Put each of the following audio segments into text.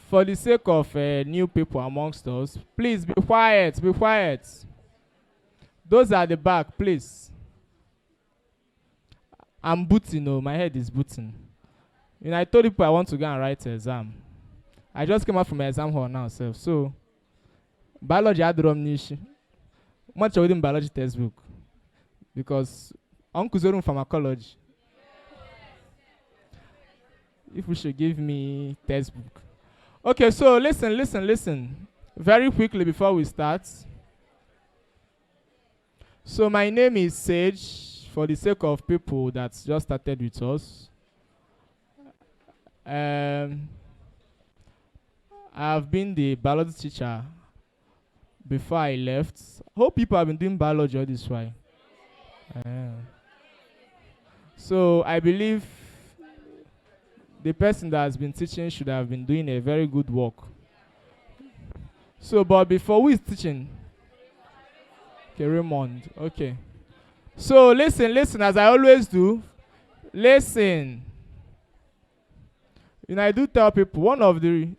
For the sake of new people amongst us, please be quiet, be quiet. Those at the back, please. I'm booting, oh, my head is booting. You know, I told people I want to go and write an exam. I just came out from my exam hall now, so biology had the niche. Much within biology textbook. Because Uncle Zorum pharmacology. If we should give me textbook. Okay, so listen. Very quickly before we start. So my name is Sage, for the sake of people that just started with us. I've been the biology teacher before I left. Hope people have been doing biology all this while. So I believe the person that has been teaching should have been doing a very good work. So, but before, who is teaching? Okay, Raymond. Okay. So listen, as I always do. Listen. You know, I do tell people one of the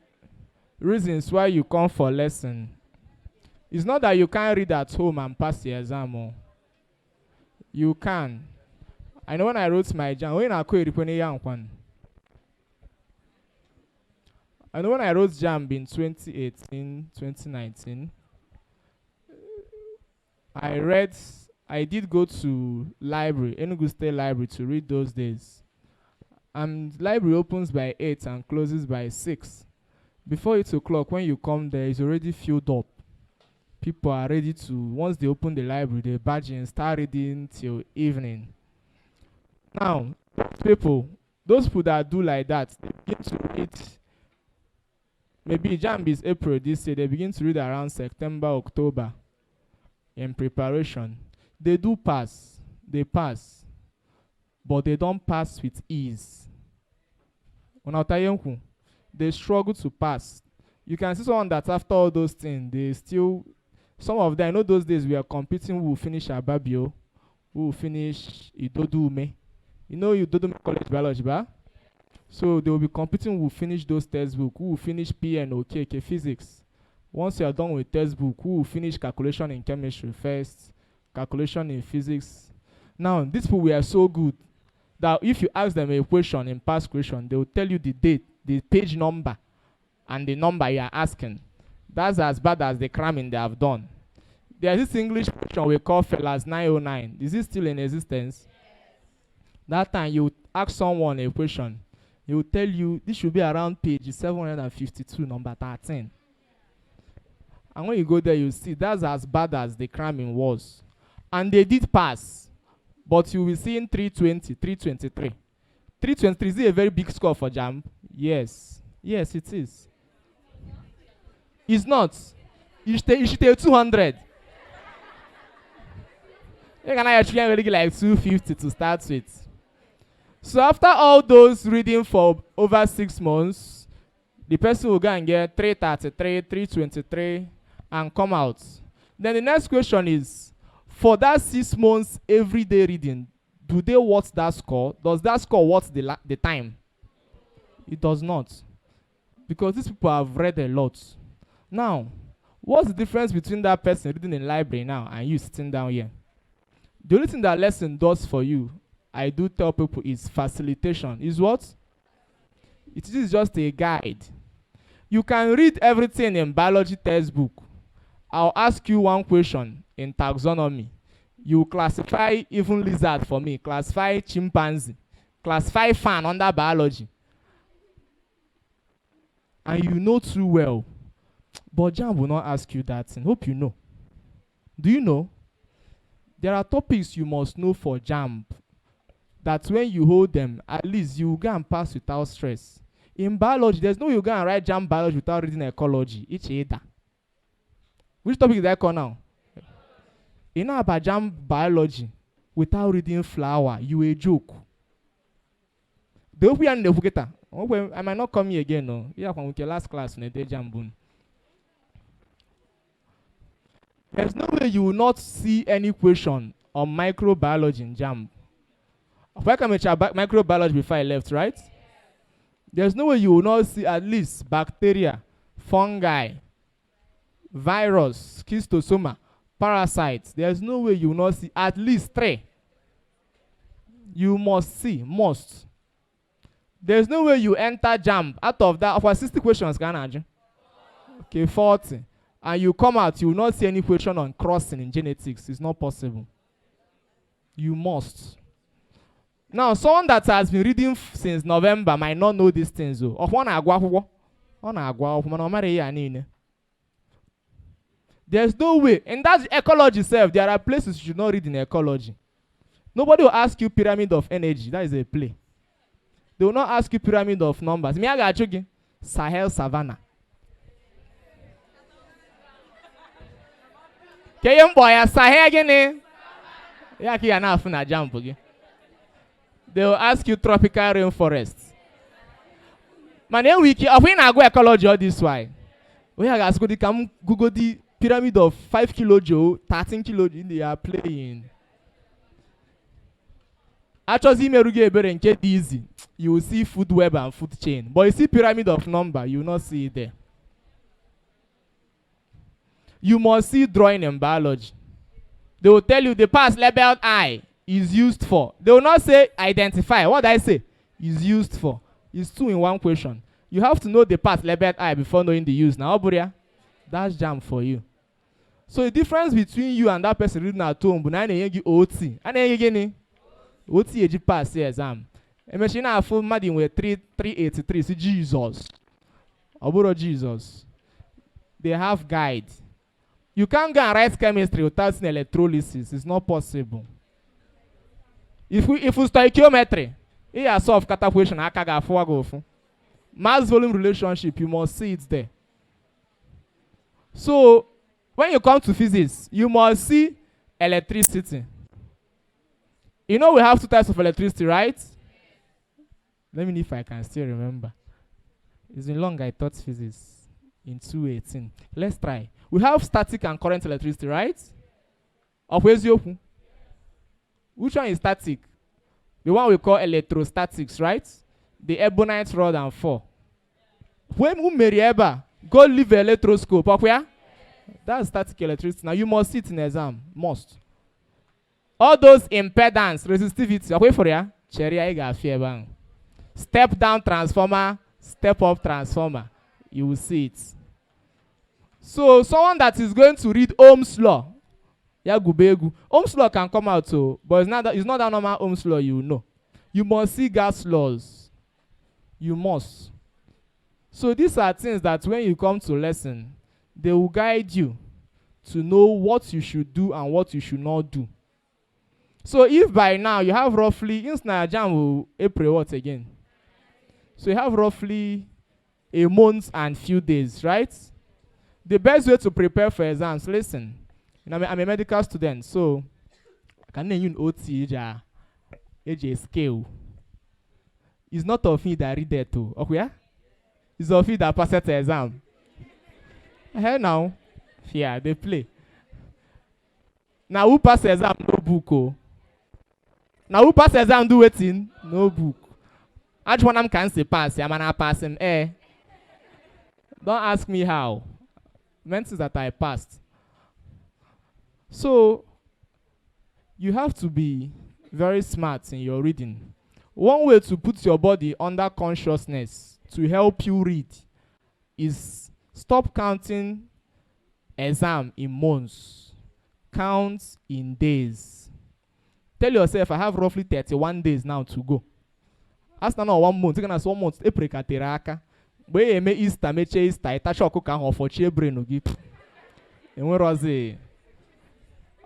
reasons why you come for lesson is not that you can't read at home and pass the exam. Oh. You can. I know when I wrote my exam, I know when I wrote JAMB in 2018, 2019, I did go to library, Enugu State Library, to read those days. And library opens by 8 and closes by 6. Before 8 o'clock, when you come there, it's already filled up. People are ready to, once they open the library, they badge in, start reading till evening. Now, those people that do like that, they begin to read. Maybe JAMB is April this year, they begin to read around September, October in preparation. They do pass, they pass, but they don't pass with ease. They struggle to pass. You can see someone that after all those things, they still, some of them, I know those days we are competing who will finish Ababio, who will finish Idodume. You know Idodume College Biology, ba? So they will be competing who will finish those textbooks, who will finish PN, KK Physics. Once you are done with textbook, who will finish calculation in chemistry first, calculation in physics. Now, these people were so good that if you ask them a question in past question, they will tell you the date, the page number, and the number you are asking. That's as bad as the cramming they have done. There's this English question we call Fellas 909. Is it still in existence? That time you ask someone a question, he will tell you this should be around page 752, number 13. And when you go there, you see that's as bad as the cramming was. And they did pass, but you will see in 320, 323. 323 is a very big score for JAMB. Yes. Yes, it is. It's not. You should take 200. You can actually really like 250 to start with. So after all those reading for over 6 months, the person will go and get 333, 323, and come out. Then the next question is, for that 6 months everyday reading, do they watch that score? Does that score watch the time? It does not. Because these people have read a lot. Now, what's the difference between that person reading in library now and you sitting down here? The only thing that lesson does for you, I do tell people, is facilitation. Is what? It is just a guide. You can read everything in biology textbook. I'll ask you one question in taxonomy. You classify even lizard for me, classify chimpanzee, classify fan under biology. And you know too well. But JAMB will not ask you that thing. Hope you know. Do you know? There are topics you must know for JAMB that when you hold them, at least you go and pass without stress. In biology, there's no you go and write JAMB biology without reading ecology. Each either. Which topic is that called now? You know about JAMB biology without reading flower, you a joke. The open and the fuketa. I might not come here again, no. Yeah, from the last class in the day JAMB. There's no way you will not see any question on microbiology in JAMB. Welcome to microbiology before I left, right? There's no way you will not see at least bacteria, fungi, virus, schistosoma, parasites. There's no way you will not see at least 3. You must see, must. There's no way you enter JAMB. Out of that, for 60 questions, can I? Okay, 40. And you come out, you will not see any question on crossing in genetics. It's not possible. You must. Now, someone that has been reading since November might not know these things. Of one agwa. There's no way. In that ecology itself, there are places you should not read in ecology. Nobody will ask you pyramid of energy. That is a play. They will not ask you pyramid of numbers. Sahel Savannah. Kayem boy, Sahel again. Yaki enough na jump again. They will ask you tropical rainforests. Man, then we go ecology all this why. We are asked to come Google the pyramid of 5 kJ, 13 kJ they are playing. Actually, easy. You will see food web and food chain. But you see pyramid of number, you will not see it there. You must see drawing in biology. They will tell you the past labeled I is used for. They will not say identify. What do I say? Is used for. It's 2 in 1 question. You have to know the past labeled I before knowing the use. Now, Buria, that's jam for you. So the difference between you and that person reading at home, but now you OT. And then you get OT you pass the exam. Imagine a full madding with 383. See Jesus. Aburo Jesus. They have guide. You can't go and write chemistry without seeing electrolysis. It's not possible. If we stoichiometry, here solve kata question akaga go. Mass volume relationship, you must see it there. So when you come to physics, you must see electricity. You know we have 2 types of electricity, right? Let me know if I can still remember. It's been long I taught physics in 2018. Let's try. We have static and current electricity, right? Which one is static? The one we call electrostatics, right? The ebonite rod and 4. When you go leave the electroscope, that's static electricity. Now you must sit in exam. Must. All those impedance, resistivity, okay for ya? Step down transformer, step up transformer. You will see it. So someone that is going to read Ohm's law, Ohm's law can come out too, but it's not that normal Ohm's law you know. You must see gas laws. You must. So these are things that when you come to lesson, they will guide you to know what you should do and what you should not do. So if by now you have roughly, April what again? So you have roughly a month and few days, right? The best way to prepare for exams, listen, I'm a medical student, so I can name you OT AJ scale. It's not of me that read that too. Okay? It's of you that pass the exam. Hey now. Yeah, they play. Now who pass the exam? No book. Oh. Now who pass the exam do waiting? No book. I just want can say pass. I'm gonna pass him. Don't ask me how. Meant is that I passed. So you have to be very smart in your reading. One way to put your body under consciousness to help you read is stop counting exam in months. Count in days. Tell yourself, I have roughly 31 days now to go. As now 1 month, you're going to 1 month. April kateraka. But you may Easter, may Easter. It touch your cook and for cheer brain. And where was it?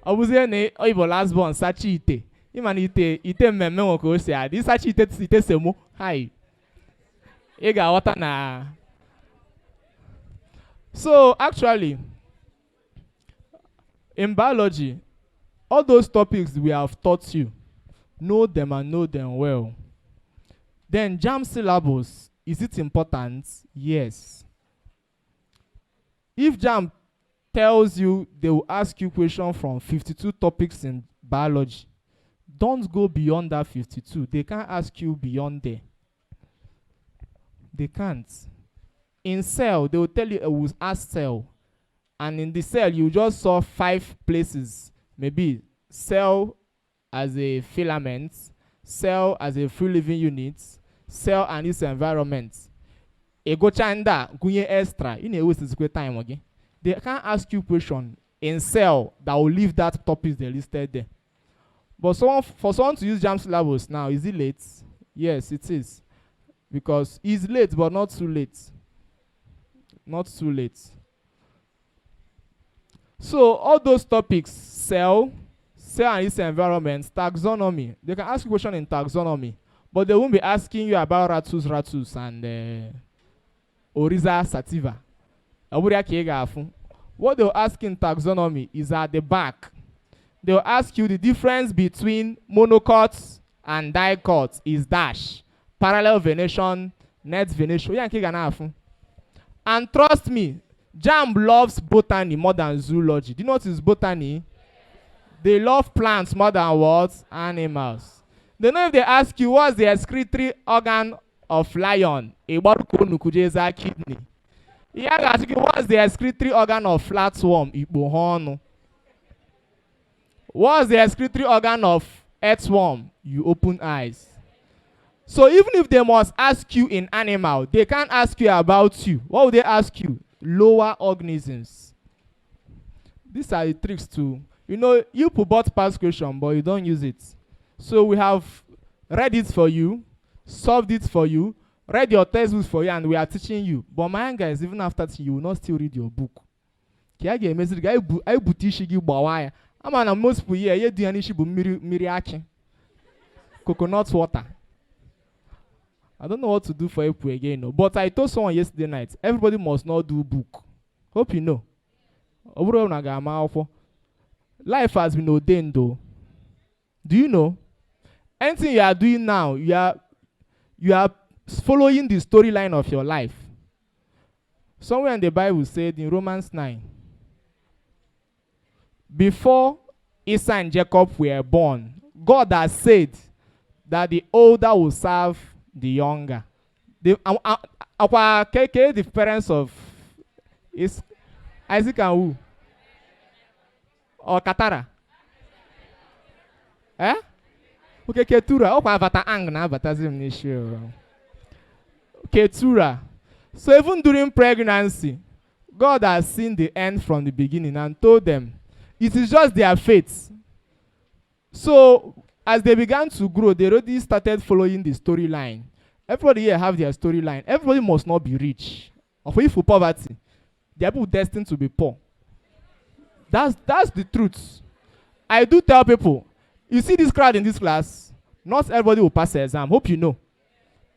I was there. I was last born. Sachi ite. Iman ite meme wako say. This sachi ite semo. Hi. Ega wata na. So actually, in biology, all those topics we have taught you, know them and know them well. Then JAMB syllabus, is it important? Yes. If JAMB tells you they will ask you questions from 52 topics in biology, don't go beyond that 52. They can't ask you beyond there. They can't. In cell, they will tell you, will ask cell. And in the cell, you just saw 5 places. Maybe cell as a filament, cell as a free living unit, cell and its environment. Ego chanda gunye extra. You know, waste time again. They can't ask you question in cell that will leave that topics they listed there. But for someone to use JAMB syllabus now, is it late? Yes, it is. Because it's late, but not too late. Not too late. So all those topics, cell and its environment, taxonomy. They can ask you a question in taxonomy, but they won't be asking you about ratus and Oriza sativa. What they'll ask in taxonomy is at the back. They'll ask you the difference between monocots and dicots is dash, parallel venation, net venation. And trust me, JAMB loves botany more than zoology. Do you know what is botany? They love plants more than what? Animals. They know if they ask you what's the excretory organ of lion, kidney. What's the excretory organ of flatworm? What's the excretory organ of earthworm? You open eyes. So even if they must ask you in animal, they can't ask you about you. What will they ask you? Lower organisms. These are the tricks too. You know, you put both past question, but you don't use it. So we have read it for you, solved it for you, read your textbooks for you, and we are teaching you. But my guys, even after teaching you will not still read your book. Most people here, coconut water. I don't know what to do for you again, no. But I told someone yesterday night, everybody must not do book. Hope you know. Life has been ordained though. Do you know? Anything you are doing now, you are following the storyline of your life. Somewhere in the Bible said in Romans 9, before Esau and Jacob were born, God has said that the older will serve the younger. The parents of Isaac and who? Or Katara? Eh? Okay, Ketura. Oh, Avata Ang na Avatazim Nishu. Ketura. So even during pregnancy, God has seen the end from the beginning and told them it is just their fate. So as they began to grow, they already started following the storyline. Everybody here have their storyline. Everybody must not be rich. Or for poverty, they are people destined to be poor. That's the truth. I do tell people, you see this crowd in this class, not everybody will pass the exam. Hope you know.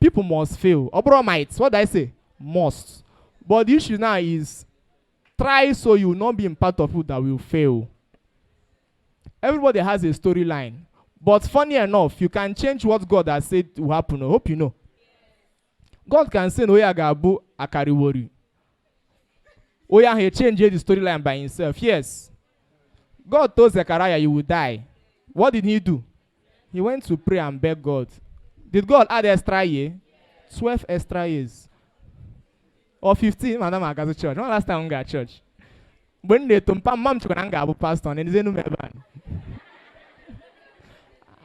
People must fail. Obro might. What do I say? Must. But the issue now is try so you will not be in part of people that will fail. Everybody has a storyline. But funny enough, you can change what God has said will happen. I hope you know. God can say, no, Yagabu Akariwori. Oya, he changed the storyline by himself. Yes. God told Zechariah you will die. What did he do? He went to pray and beg God. Did God add extra year? 12 extra years. Or 15, Madam Agazu Church. When last time we got church? When they told Mam Chukananga pastor and they no man.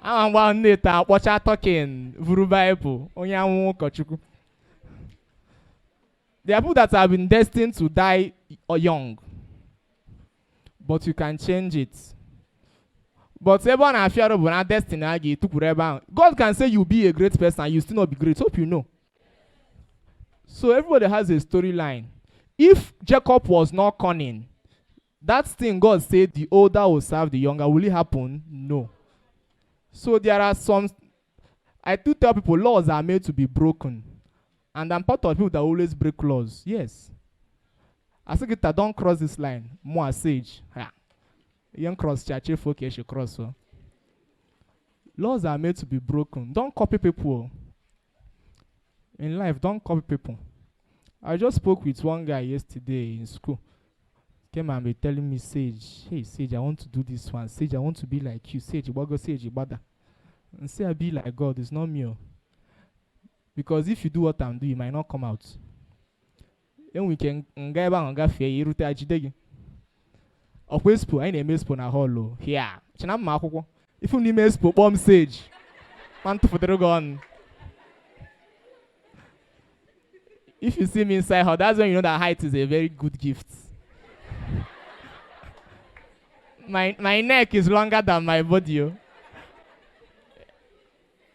I'm one later, watch our talking, Vuru Bible, Onyamu Kochuku. There are people that have been destined to die or young. But you can change it. But everyone has fear of our destiny. God can say you be a great person and you still not be great. Hope you know. So everybody has a storyline. If Jacob was not cunning, that thing God said the older will serve the younger, will it happen? No. So there are some, I do tell people laws are made to be broken. And I'm part of people that always break laws. Yes. I say, don't cross this line. More sage. You don't cross church, okay, you cross. So. Laws are made to be broken. Don't copy people. In life, don't copy people. I just spoke with one guy yesterday in school. Came and be telling me, Sage, hey, Sage, I want to do this one. Sage, I want to be like you. Sage, what go Sage, bother. And say I be like God. It's not me. Because if you do what I'm doing, it might not come out. And we can get back on gafe irute ajide. Of expo, I name expo na hall here. Chinam ma akwụkwọ. If you name expo bomb sage. Want to put the gun. If you see me inside her, that's when you know that height is a very good gift. My neck is longer than my body. Oh.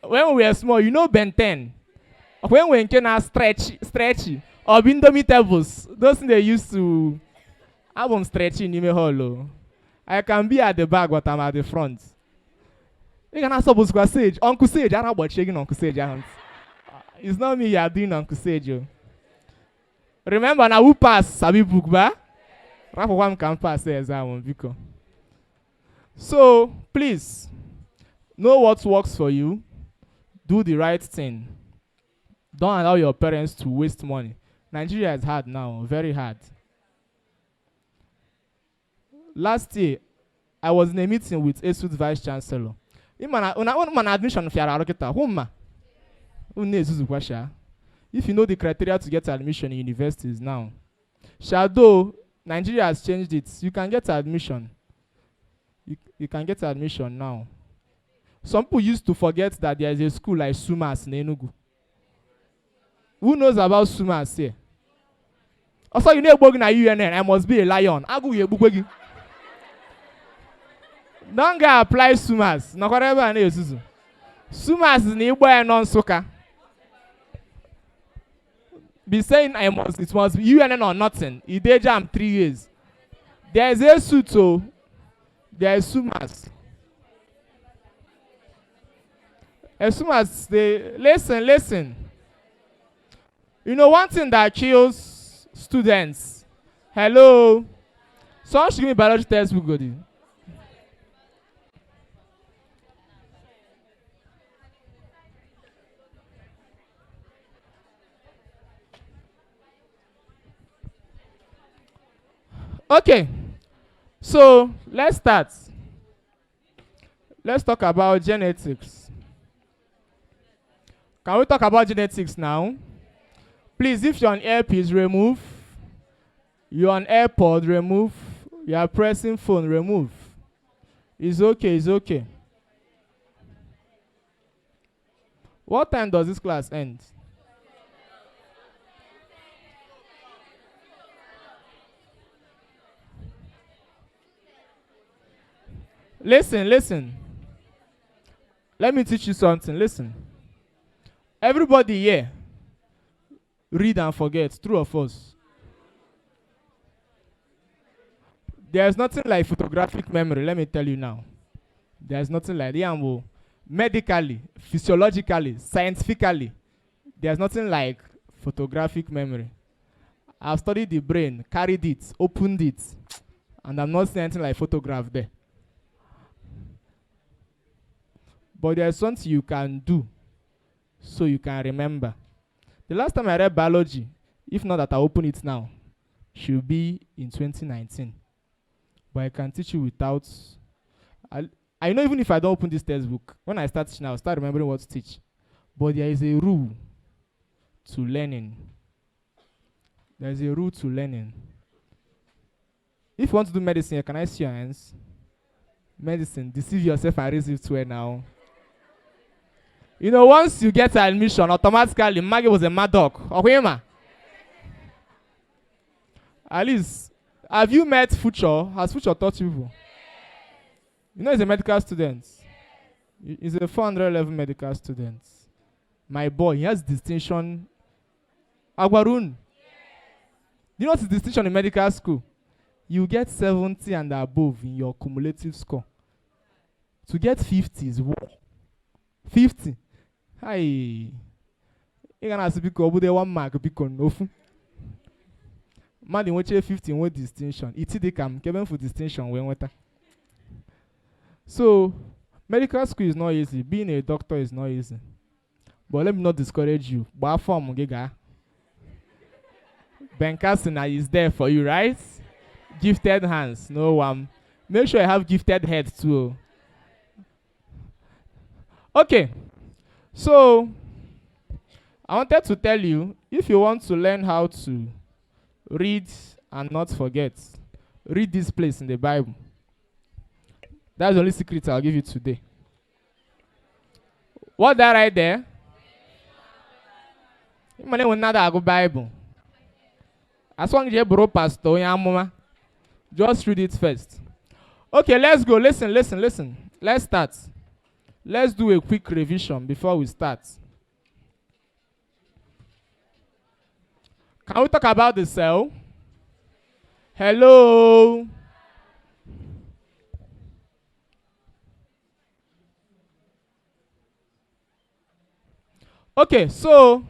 When we were small, you know Ben 10. When we can stretchy, or Indomie tables, those things they used to have them stretching in the hall. I can be at the back, but I'm at the front. You can ask about Sage. Uncle Sage, I don't know about shaking Uncle Sage. It's not me you are doing Uncle Sage. Oh. Remember now who pass Sabi book ba? Rafa one can pass the exam because. So please know what works for you. Do the right thing. Don't allow your parents to waste money. Nigeria is hard now, very hard. Last year, I was in a meeting with ESUT Vice Chancellor. Una admission fiara roketa. Whom if you know the criteria to get admission in universities now, Shadow, Nigeria has changed it. You can get admission. You can get admission now. Some people used to forget that there is a school like Sumas in Enugu. Who knows about Sumas here? Also, you know Bogna UNN, I must be a lion. Agu ye. Don't go apply Sumas. No whatever I know. Sumas is Igbo and non-soka. Be saying it must be UNN or nothing. It dey jam 3 years. There is a suit, so there is Sumas. As soon as they listen. You know one thing that kills students. Hello. Someone should give me biology textbook, Godi. Okay, so let's start. Let's talk about genetics. Can we talk about genetics now? Please, if you're on earpiece, remove. You're on AirPod, remove. You are pressing phone, remove. It's okay, it's okay. What time does this class end? Listen. Let me teach you something. Listen. Everybody here, read and forget. True or false? There's nothing like photographic memory. Let me tell you now. There's nothing like that. Medically, physiologically, scientifically, there's nothing like photographic memory. I've studied the brain, carried it, opened it, and I'm not seeing anything like photograph there. But there's something you can do so you can remember. The last time I read biology, if not that I open it now, should be in 2019. But I can teach you without. I know even if I don't open this textbook, when I start teaching, I'll start remembering what to teach. But there is a rule to learning. There is a rule to learning. If you want to do medicine, can I see your hands? Medicine, deceive yourself and raise it to it now. You know, once you get admission, automatically, Maggie was a mad dog. Okay, ma? At least, have you met Future? Has Future taught you people? You know, he's a medical student. He's a 400 level medical student. My boy, he has distinction. Agwarun. You know what's the distinction in medical school? You get 70 and above in your cumulative score. To get 50 is war. 50. Hi. You can ask people who they want mark because no. Man, in which 50 with distinction. It's the cam. Kevin for distinction when water. So, medical school is not easy. Being a doctor is not easy. But let me not discourage you. But form giga. Ben Cassina is there for you, right? Gifted hands, no one. Make sure you have gifted head too. Okay, so I wanted to tell you, if you want to learn how to read and not forget, read this place in the Bible. That's the only secret I'll give you today. What that right there? Imane wonada ago Bible. As long as you bro pastor yamuma, just read it first. Okay, let's go. Listen. Let's start. Let's do a quick revision before we start. Can we talk about the cell? Hello. Okay, so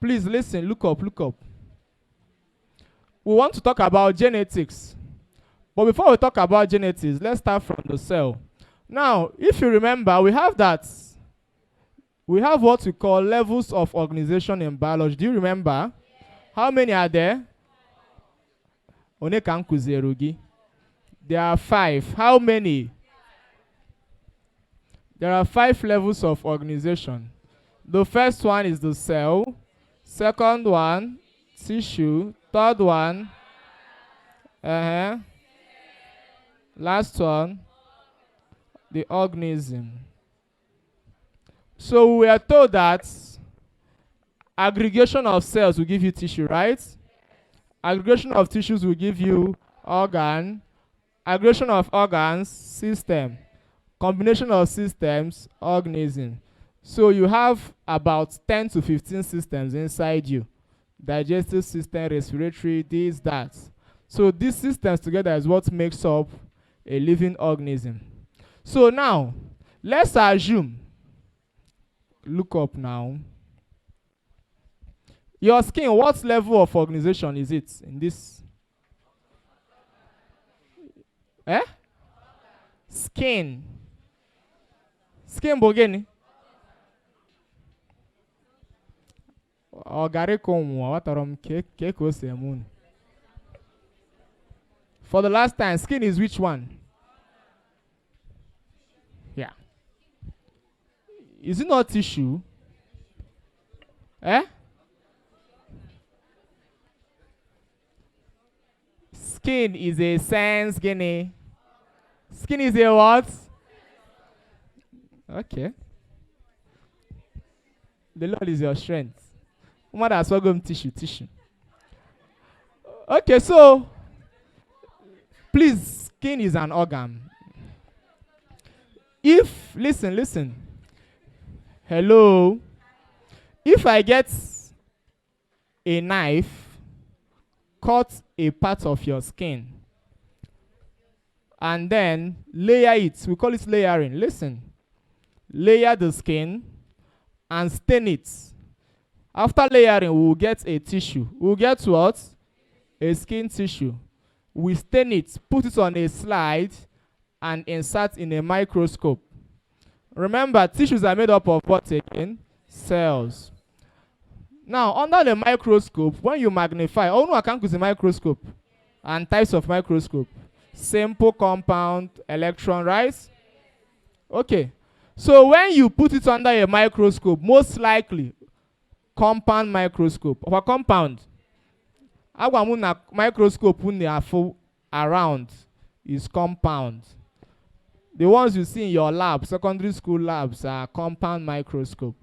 please listen, look up. We want to talk about genetics. But before we talk about genetics, let's start from the cell. Now, if you remember, we have what we call levels of organization in biology. Do you remember? How many are there? There are 5. How many? There are 5 levels of organization. The first one is the cell. Second one, tissue. Third one, last one, the organism. So we are told that aggregation of cells will give you tissue, right? Aggregation of tissues will give you organ. Aggregation of organs, system. Combination of systems, organism. So you have about 10 to 15 systems inside you. Digestive system, respiratory, this, that. So these systems together is what makes up a living organism. So now, let's assume, look up now. Your skin, what level of organization is it in this? Skin. Skin bogeni. For the last time, skin is which one? Yeah. Is it not tissue? Skin is a sense, Guinea. Skin is a what? Okay. The Lord is your strength. That's what going tissue. Okay, so please, skin is an organ. If listen. Hello. If I get a knife, cut a part of your skin, and then layer it, we call it layering. Listen. Layer the skin and stain it. After layering, we will get a tissue. We will get what? A skin tissue. We stain it, put it on a slide, and insert in a microscope. Remember, tissues are made up of what again? Cells. Now, under the microscope, when you magnify, I can't use a microscope and types of microscope. Simple, compound, electron, right? Okay. So when you put it under a microscope, most likely compound microscope or compound. Our microscope when they are full around is compound. The ones you see in your lab, secondary school labs, are compound microscope.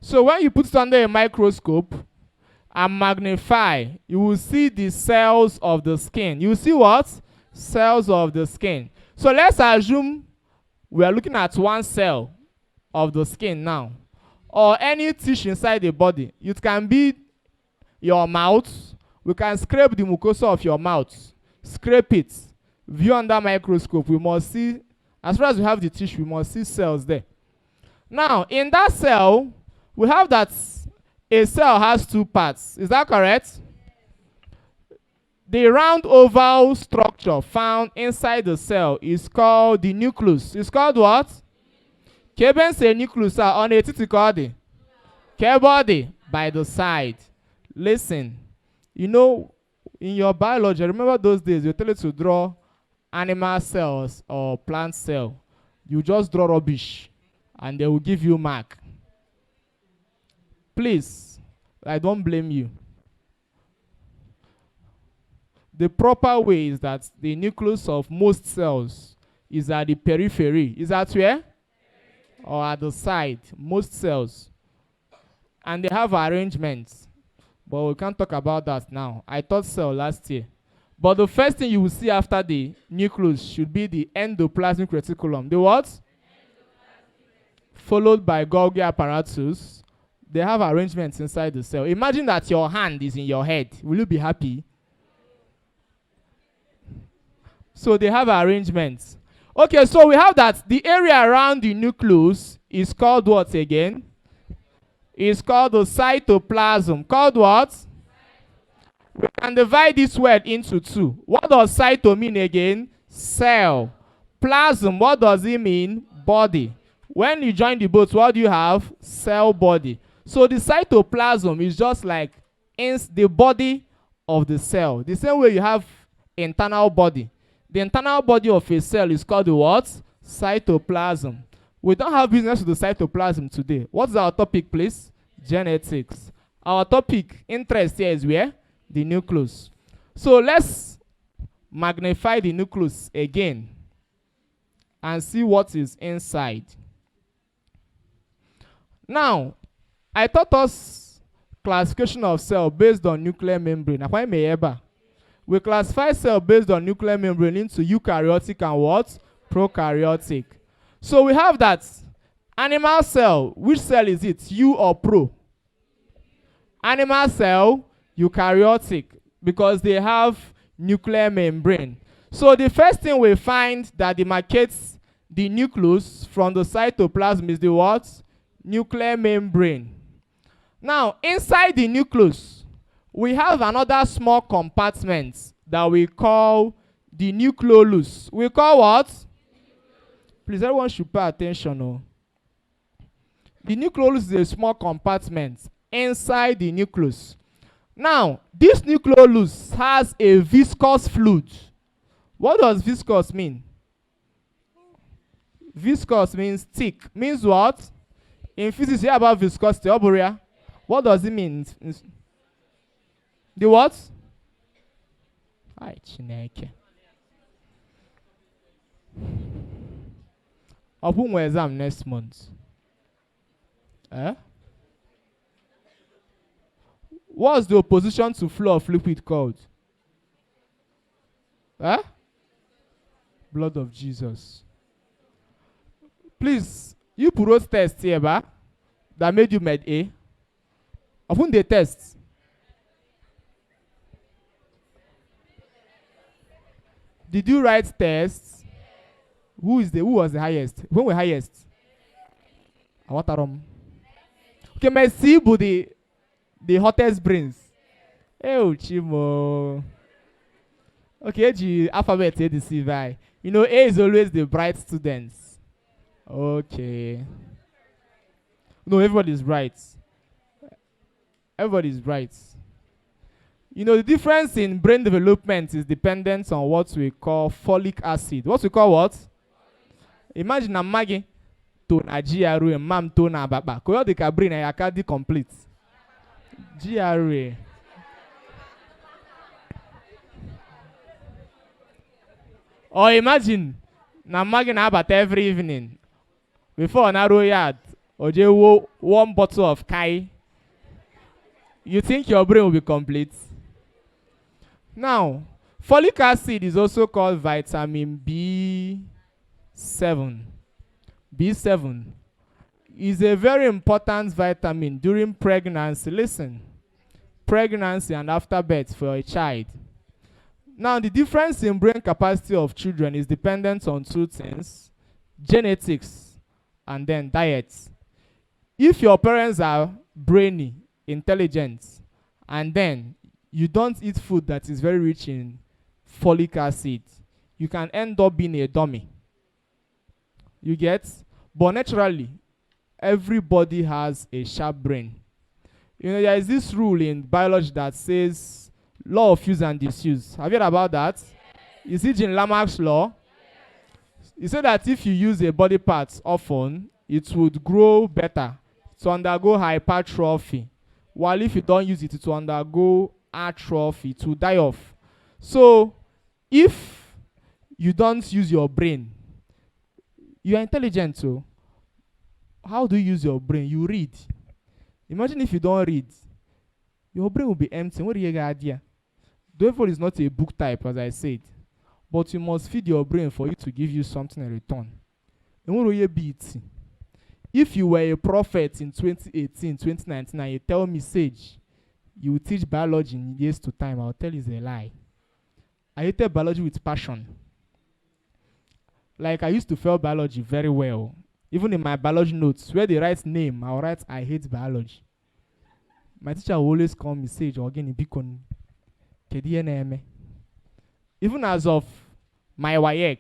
So when you put it under a microscope and magnify, you will see the cells of the skin. You see what? Cells of the skin. So let's assume we are looking at one cell of the skin now, or any tissue inside the body. It can be your mouth. We can scrape the mucosa of your mouth. Scrape it. View under microscope. We must see, as far as we have the tissue, we must see cells there. Now, in that cell, we have that a cell has 2 parts. Is that correct? The round oval structure found inside the cell is called the nucleus. It's called what? Keben say nucleus on a titicodi. K-body by the side. Listen, you know, in your biology, remember those days, you tell you to draw animal cells or plant cell. You just draw rubbish and they will give you mark. Please, I don't blame you. The proper way is that the nucleus of most cells is at the periphery. Is that where? Or at the side, most cells. And they have arrangements. But we can't talk about that now. I taught cell last year. But the first thing you will see after the nucleus should be the endoplasmic reticulum. The what? Followed by Golgi apparatus. They have arrangements inside the cell. Imagine that your hand is in your head. Will you be happy? So they have arrangements. Okay, so we have that the area around the nucleus is called what again? It's called the cytoplasm. Called what? We can divide this word into two. What does cyto mean again? Cell. Plasm, what does it mean? Body. When you join the both, what do you have? Cell body. So the cytoplasm is just like the body of the cell. The same way you have internal body. The internal body of a cell is called the what? Cytoplasm. We don't have business with the cytoplasm today. What's our topic, please? Genetics. Our topic, interest here is where? The nucleus. So let's magnify the nucleus again and see what is inside. Now, I taught us classification of cell based on nuclear membrane. We classify cell based on nuclear membrane into eukaryotic and what? Prokaryotic. So we have that animal cell. Which cell is it? Eu or pro? Animal cell, eukaryotic, because they have nuclear membrane. So the first thing we find that demarcates the nucleus from the cytoplasm is the what? Nuclear membrane. Now, inside the nucleus, we have another small compartment that we call the nucleolus. We call what? Please, everyone should pay attention. Oh. The nucleolus is a small compartment inside the nucleus. Now, this nucleolus has a viscous fluid. What does viscous mean? Viscous means thick. Means what? In physics, you hear about viscosity. What does it mean? The what? Ay, Chineke. Open my exam next month. What's the opposition to flow of liquid called? Blood of Jesus. Please, you put test here, that made you med A. Open the test. Did you write tests? Who was the highest? When were highest? Awatarom. Okay, my C but the hottest brains. Oh, Chimo. Okay, the alphabet A, the C, A is always the bright students. Okay. No, everybody's bright. Everybody's bright. The difference in brain development is dependent on what we call folic acid. What we call what? Imagine a magi to na GRA, mam to na baba. Koyo de ka brain na yakadi complete. GRA. Or imagine na magi na about every evening. Before na royad, oje wo 1 bottle of kai. You think your brain will be complete? Now, folic acid is also called vitamin B7. B7 is a very important vitamin during pregnancy. Listen, pregnancy and after birth for a child. Now, the difference in brain capacity of children is dependent on two things: genetics and then diet. If your parents are brainy, intelligent, and then you don't eat food that is very rich in folic acid, you can end up being a dummy. You get? But naturally, everybody has a sharp brain. There is this rule in biology that says law of use and disuse. Have you heard about that? Is it in Lamarck's law? He said that if you use a body part often, it would grow better. to undergo hypertrophy, while if you don't use it, it will undergo atrophy, to die off. So if you don't use your brain, you are intelligent. So how do you use your brain? You read. Imagine if you don't read, your brain will be empty. What do you get idea? Therefore, is not a book type, as I said, but you must feed your brain for it to give you something in return. And what will you be it? If you were a prophet in 2018, 2019, and you tell me, Sage, you will teach biology in years to time, I'll tell you it's a lie. I hated biology with passion. Like, I used to fail biology very well. Even in my biology notes, where they write name, I'll write, I hate biology. My teacher will always call me Sage, or again, Bikon. Even as of my WAEC,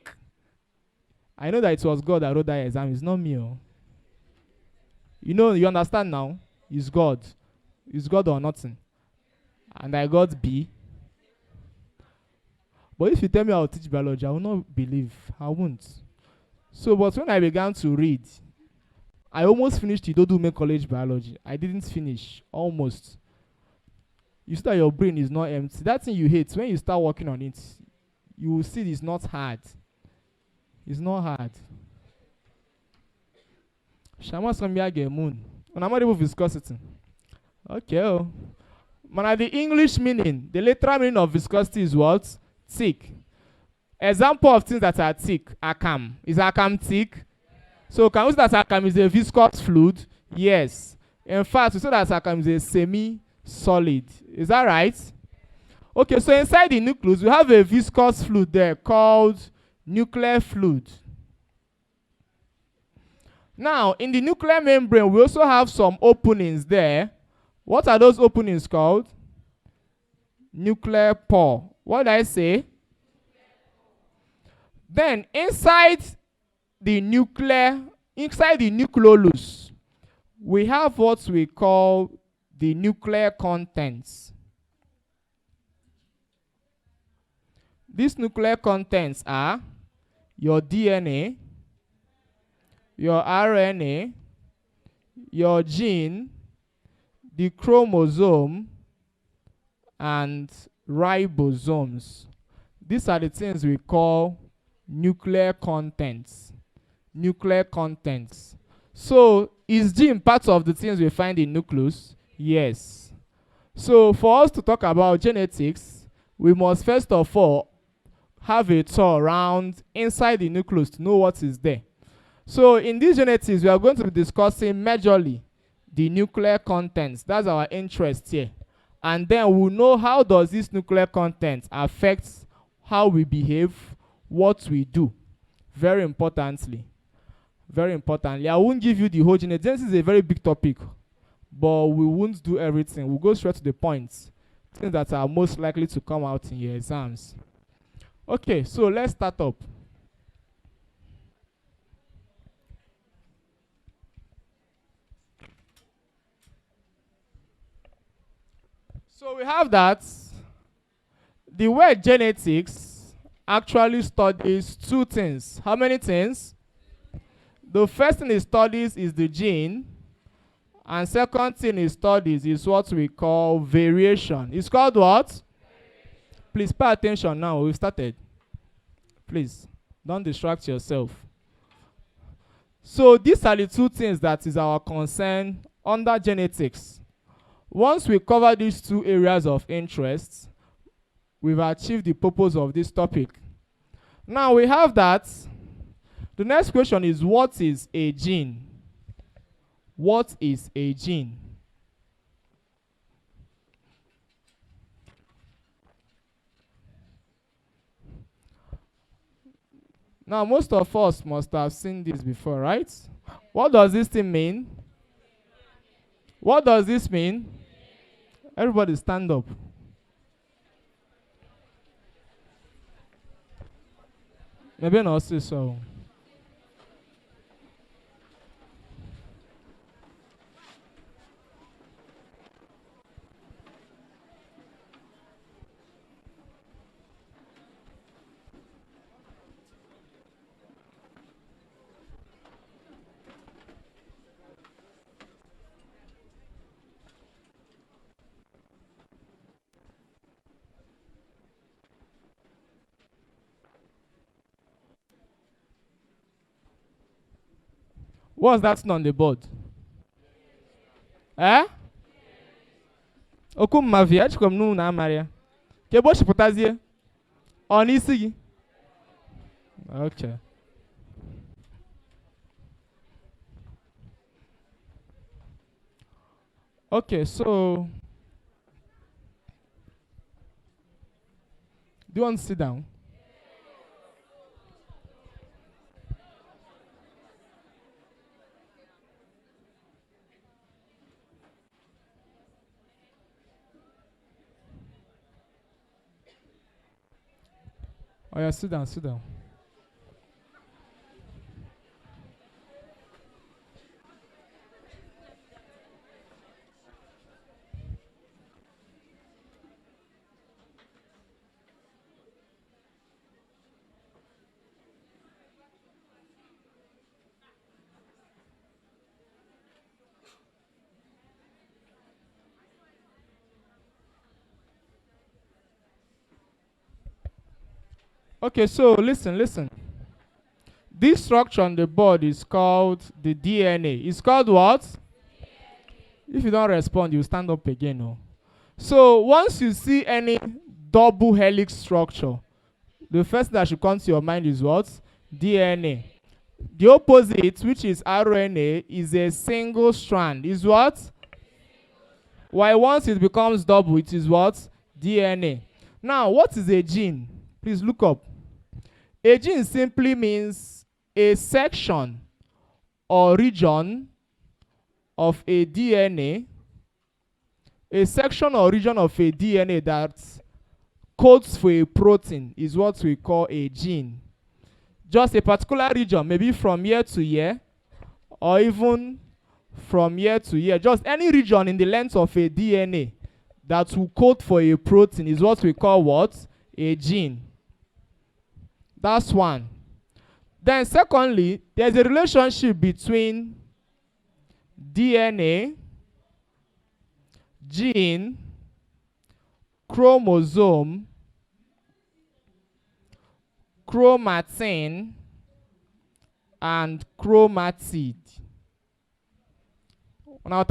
I know that it was God that wrote that exam. It's not me. Oh. You know, you understand now? It's God. It's God or nothing. And I got B. But if you tell me I'll teach biology, I will not believe. I won't. So, but when I began to read, I almost finished Idodume College Biology. I didn't finish. Almost. You see that your brain is not empty. That thing you hate, when you start working on it, you will see it's not hard. It's not hard. Shama Sambiage Moon. And I'm not able to viscosity. Okay. Oh. Man, the English meaning, the literal meaning of viscosity is what? Thick. Example of things that are thick. Akam. Is akam thick? So can we say that akam is a viscous fluid? Yes. In fact, we say that akam is a semi-solid. Is that right? Okay, so inside the nucleus, we have a viscous fluid there called nuclear fluid. Now, in the nuclear membrane, we also have some openings there. What are those openings called? Nuclear pore. What did I say? Then, inside the nucleolus, we have what we call the nuclear contents. These nuclear contents are your DNA, your RNA, your gene, the chromosome, and ribosomes. These are the things we call nuclear contents. Nuclear contents. So, is gene part of the things we find in nucleus? Yes. So, for us to talk about genetics, we must first of all have a tour around inside the nucleus to know what is there. So, in this genetics, we are going to be discussing majorly the nuclear contents. That's our interest here. And then we'll know how does this nuclear content affect how we behave, what we do. Very importantly. Very importantly. I won't give you the whole genetics. Genetics is a very big topic. But we won't do everything. We'll go straight to the points. Things that are most likely to come out in your exams. Okay, so let's start up. So we have that the word genetics actually studies two things. How many things? The first thing it studies is the gene, and second thing it studies is what we call variation. It's called what? Please pay attention now. We've started. Please, don't distract yourself. So these are the two things that is our concern under genetics. Once we cover these two areas of interest, we've achieved the purpose of this topic. Now we have that. The next question is, what is a gene? What is a gene? Now, most of us must have seen this before, right? What does this thing mean? What does this mean? Everybody stand up. Maybe not say so. What's that thing on the board? Eh? Okum mavia chikom nu na Maria. Ke bo shiputazie? On isi gi? Okay. Okay, so do you want to sit down? Oh yeah, sit down, sit down. Okay, so listen. This structure on the board is called the DNA. It's called what? If you don't respond, you stand up again. Oh. So once you see any double helix structure, the first that should come to your mind is what? DNA. The opposite, which is RNA, is a single strand. Is what? Why once it becomes double, it is what? DNA. Now, what is a gene? Please look up. A gene simply means a section or region of a DNA, a section or region of a DNA that codes for a protein is what we call a gene. Just a particular region, maybe from year to year, or even from year to year. Just any region in the length of a DNA that will code for a protein is what we call what? A gene. That's one. Then secondly, there's a relationship between DNA, gene, chromosome, chromatin, and chromatid. Now,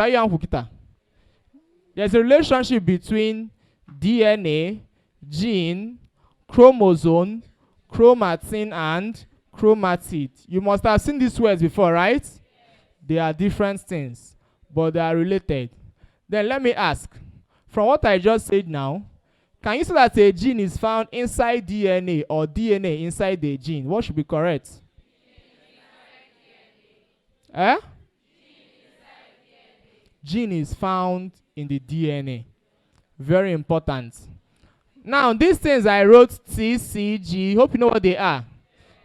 there's a relationship between DNA, gene, chromosome, chromatin, and chromatid. You must have seen these words before, right? They are different things, but they are related. Then let me ask, from what I just said now, can you say that a gene is found inside DNA or DNA inside the gene? What should be correct? Eh? Gene is found in the DNA. Very important. Now, these things I wrote T, C, G. Hope you know what they are.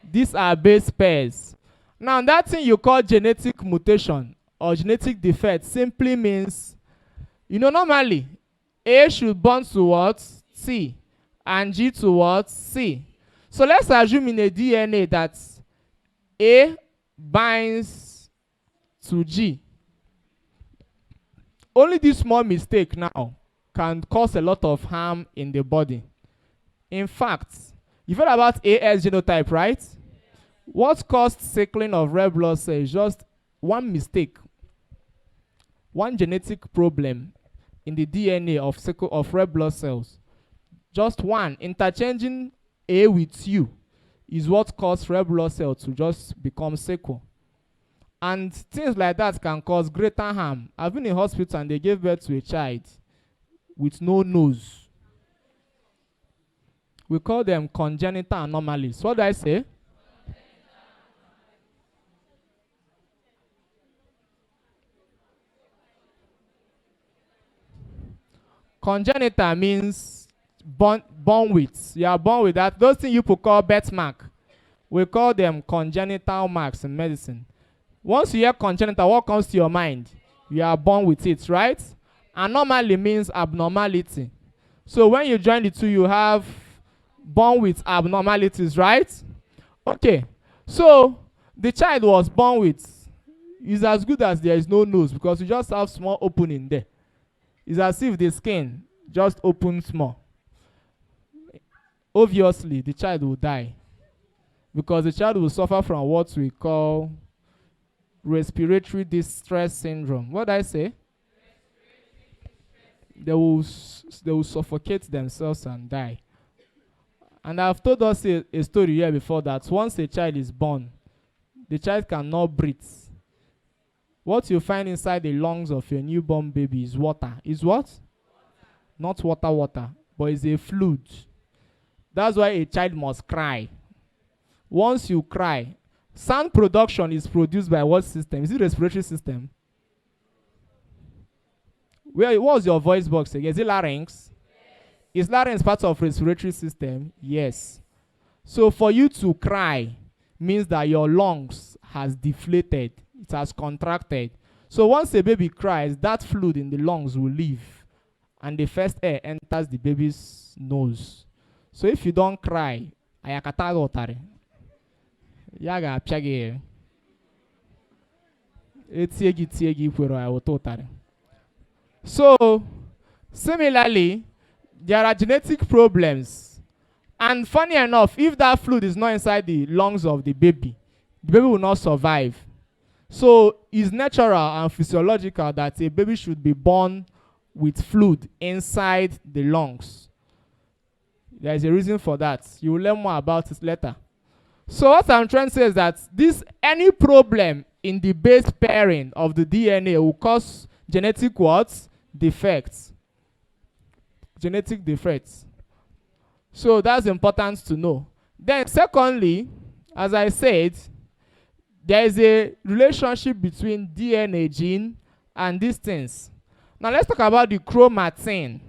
These are base pairs. Now, that thing you call genetic mutation or genetic defect simply means, normally, A should bond to what? T, and G to what? C. So let's assume in a DNA that A binds to G. Only this small mistake now can cause a lot of harm in the body. In fact, you've heard about AS genotype, right? What caused sickling of red blood cells? Just one mistake, one genetic problem in the DNA of red blood cells. Just one, interchanging A with U is what caused red blood cells to just become sickle. And things like that can cause greater harm. I've been in hospital and they gave birth to a child with no nose. We call them congenital anomalies. What do I say? Congenital means born with. You are born with that. Those things you could call birthmark. We call them congenital marks in medicine. Once you hear congenital, what comes to your mind? You are born with it, right? Anomaly means abnormality. So when you join the two, you have born with abnormalities, right? Okay. So the child was born with, is as good as there is no nose because you just have small opening there. It's as if the skin just opens small. Obviously, the child will die because the child will suffer from what we call respiratory distress syndrome. What did I say? They will suffocate themselves and die. And I've told us a story here before that once a child is born, the child cannot breathe. What you find inside the lungs of your newborn baby is water. Is what? Not water, but it's a fluid. That's why a child must cry. Once you cry, sound production is produced by what system? Is it respiratory system? What was your voice box again? Is it larynx? Yes. Is larynx part of respiratory system? Yes. So for you to cry means that your lungs has deflated. It has contracted. So once a baby cries, that fluid in the lungs will leave, and the first air enters the baby's nose. So if you don't cry, ayakata otare. Yaga piage. Etiegi kwero ayototare. So, similarly, there are genetic problems. And funny enough, if that fluid is not inside the lungs of the baby will not survive. So, it's natural and physiological that a baby should be born with fluid inside the lungs. There is a reason for that. You will learn more about it later. So, what I'm trying to say is that any problem in the base pairing of the DNA will cause genetic what? Defects. Genetic defects. So that's important to know. Then secondly, as I said, there is a relationship between DNA gene and these things. Now let's talk about the chromatin.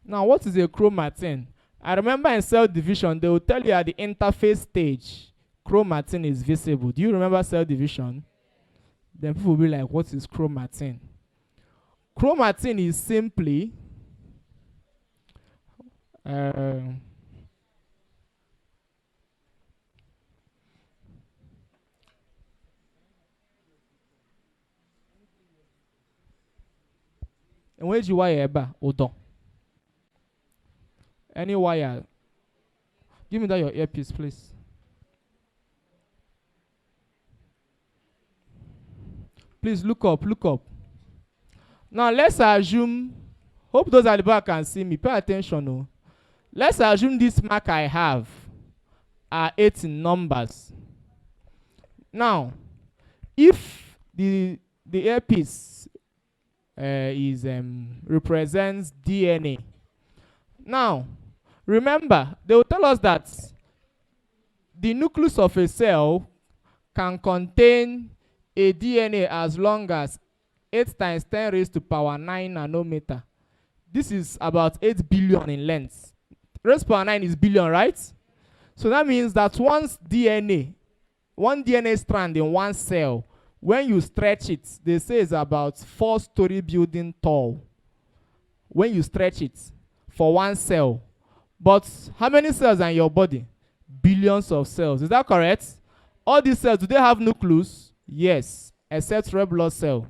Now what is a chromatin? I remember in cell division, they will tell you at the interphase stage, chromatin is visible. Do you remember cell division? Then people will be like, what is chromatin? Chromatin is simply and where's your wire eba? Odon. Any wire. Give me that your earpiece, please. Please look up. Now let's assume, hope those at the back can see me. Pay attention. Oh. Let's assume this mark I have are 8 in numbers. Now, if the earpiece represents DNA. Now, remember, they will tell us that the nucleus of a cell can contain a DNA as long as 8 times 10 raised to power 9 nanometer. This is about 8 billion in length. Raised to power 9 is billion, right? So that means that one DNA strand in one cell, when you stretch it, they say it's about 4-story building tall. When you stretch it for one cell. But how many cells are in your body? Billions of cells. Is that correct? All these cells, do they have nucleus? Yes, except red blood cell.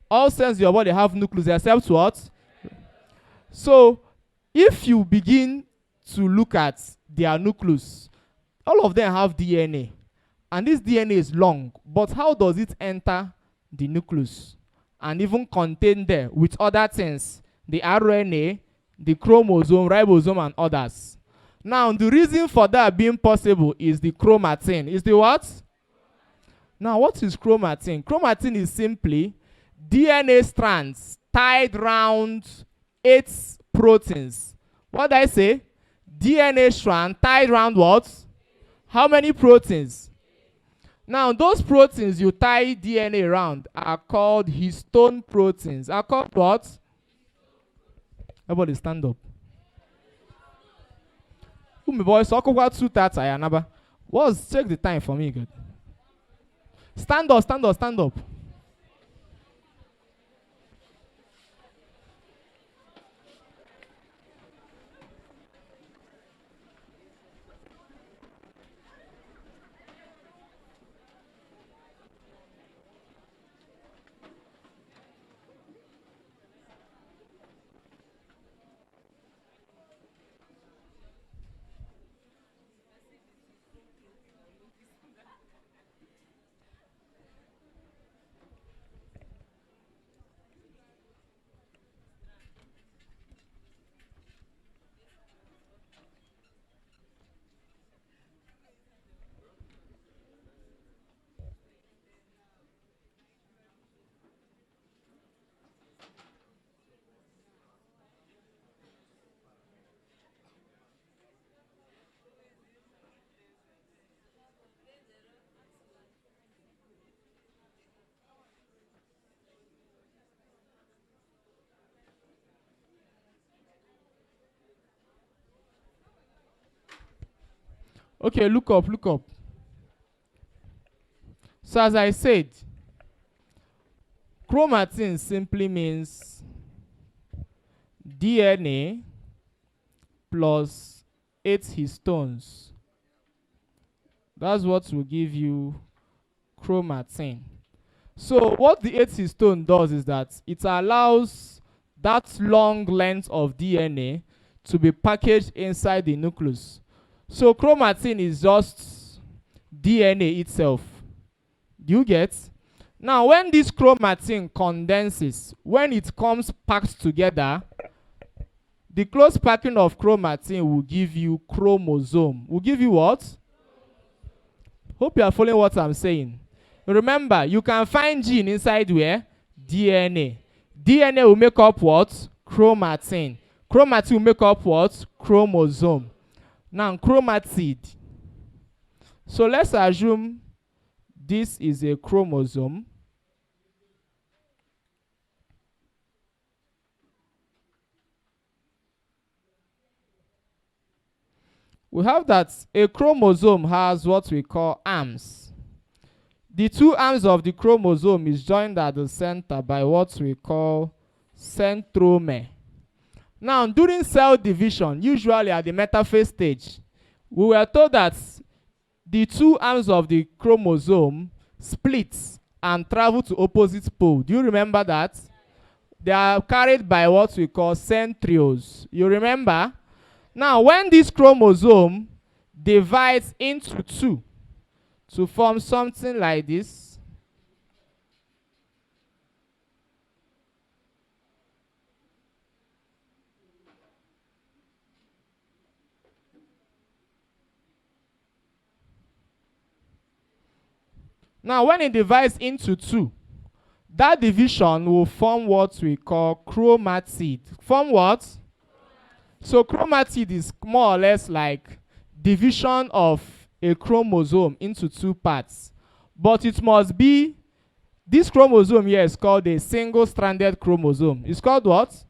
All cells in your body have nucleus except what? So, if you begin to look at their nucleus, all of them have DNA. And this DNA is long, but how does it enter the nucleus and even contain there with other things? The RNA, the chromosome, ribosome, and others. Now, the reason for that being possible is the chromatin. Is the what? Now, what is chromatin? Chromatin is simply DNA strands tied round 8 proteins. What did I say? DNA strand tied round what? How many proteins? Now, those proteins you tie DNA around are called histone proteins. Are called what? Everybody stand up. My boys, so what 2:30 Ayanaba? What's check the time for me, good. Stand up. Okay, look up, look up. So as I said, chromatin simply means DNA plus 8 histones. That's what will give you chromatin. So what the 8 histone does is that it allows that long length of DNA to be packaged inside the nucleus. So chromatin is just DNA itself. Do you get? Now when this chromatin condenses, when it comes packed together, the close packing of chromatin will give you chromosome. Will give you what? Hope you are following what I'm saying. Remember, you can find gene inside where? DNA. DNA will make up what? Chromatin. Chromatin will make up what? Chromosome. Now, chromatid. So let's assume this is a chromosome. We have that a chromosome has what we call arms. The two arms of the chromosome is joined at the center by what we call centromere. Now, during cell division, usually at the metaphase stage, we were told that the two arms of the chromosome split and travel to opposite pole. Do you remember that? They are carried by what we call centrioles. You remember? Now, when this chromosome divides into two to form something like this, now when it divides into two, that division will form what we call chromatid. Form what? So chromatid is more or less like division of a chromosome into two parts. But it must be, this chromosome here is called a single-stranded chromosome. It's called what?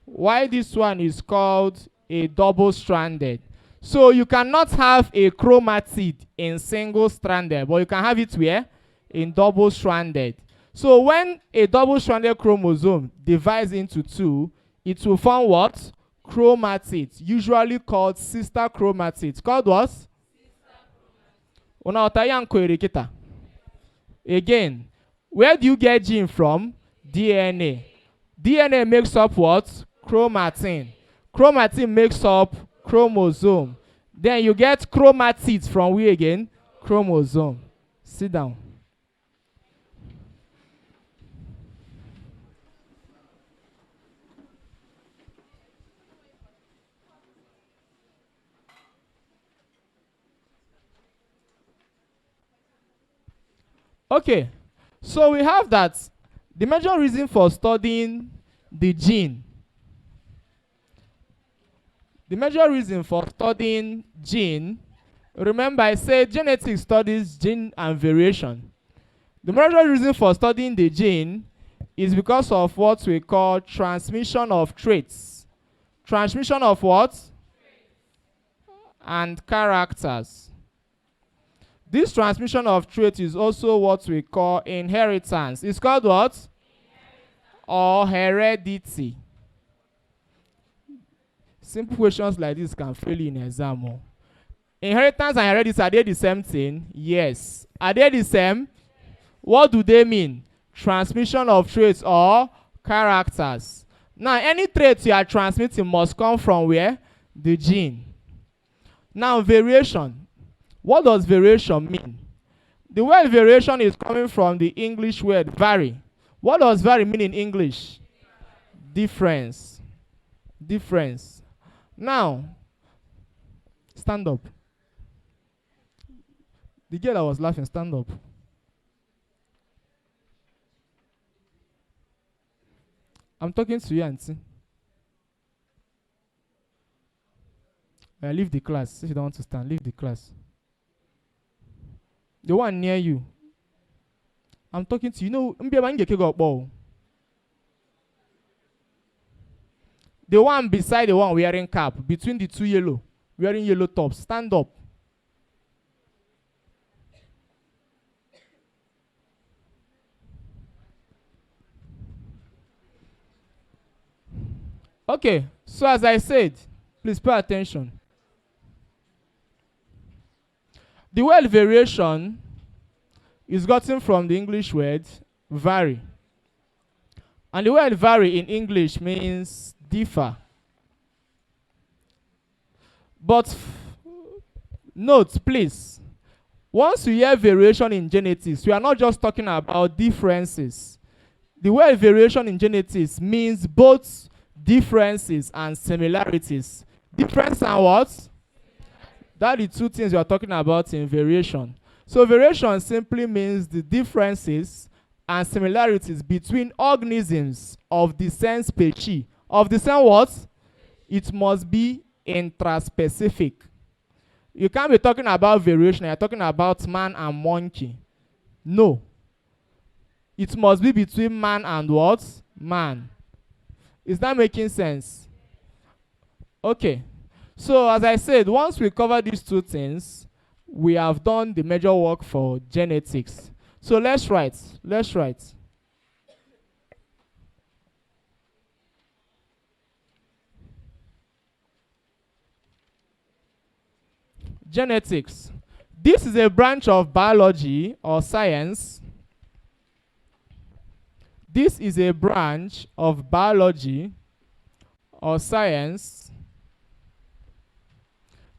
Why this one is called a double-stranded? So you cannot have a chromatid in single-stranded, but you can have it where? In double-stranded. So when a double-stranded chromosome divides into two, it will form what? Chromatids, usually called sister chromatids. Called what? Again, where do you get gene from? DNA. DNA makes up what? Chromatin. Chromatin makes up chromosome. Then you get chromatids from where again? Chromosome. Sit down. Okay, so we have that the major reason for studying the gene, remember I said genetics studies gene and variation. The major reason for studying the gene is because of what we call transmission of traits. Transmission of what? And characters. This transmission of trait is also what we call inheritance. It's called what? Inheritance. Or heredity. Simple questions like this can fail you in exam. Inheritance and heredity, are they the same thing? Yes. Are they the same? What do they mean? Transmission of traits or characters. Now, any trait you are transmitting must come from where? The gene. Now, variation. What does variation mean? The word variation is coming from the English word vary. What does vary mean in English? Difference. Difference. Now, stand up. The girl that was laughing, stand up. I'm talking to you, auntie. Leave the class. If you don't want to stand, leave the class. The one near you. I'm talking to you. The one beside the one wearing cap, between the two yellow. wearing yellow top. Stand up. Okay, so as I said, please pay attention. The word variation is gotten from the English word vary. And the word vary in English means differ. But note, please, once you hear variation in genetics, we are not just talking about differences. The word variation in genetics means both differences and similarities. Difference and what? That are the two things we are talking about in variation. So variation simply means the differences and similarities between organisms of the same species. Of the same what? It must be intraspecific. You can't be talking about variation, you're talking about man and monkey. No. It must be between man and what? Man. Is that making sense? Okay. So as I said, once we cover these two things, we have done the major work for genetics. So let's write. Let's write. Genetics. This is a branch of biology or science. This is a branch of biology or science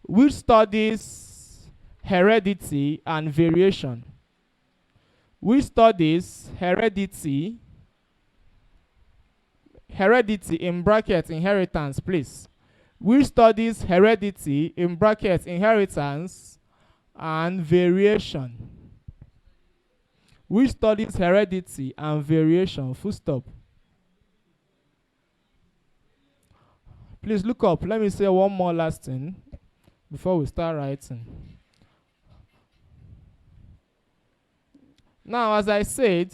which studies heredity and variation. Which studies heredity in brackets inheritance, please. Which studies heredity in brackets inheritance and variation. Which studies heredity and variation, full stop. Please look up. Let me say one more last thing before we start writing. Now, as I said,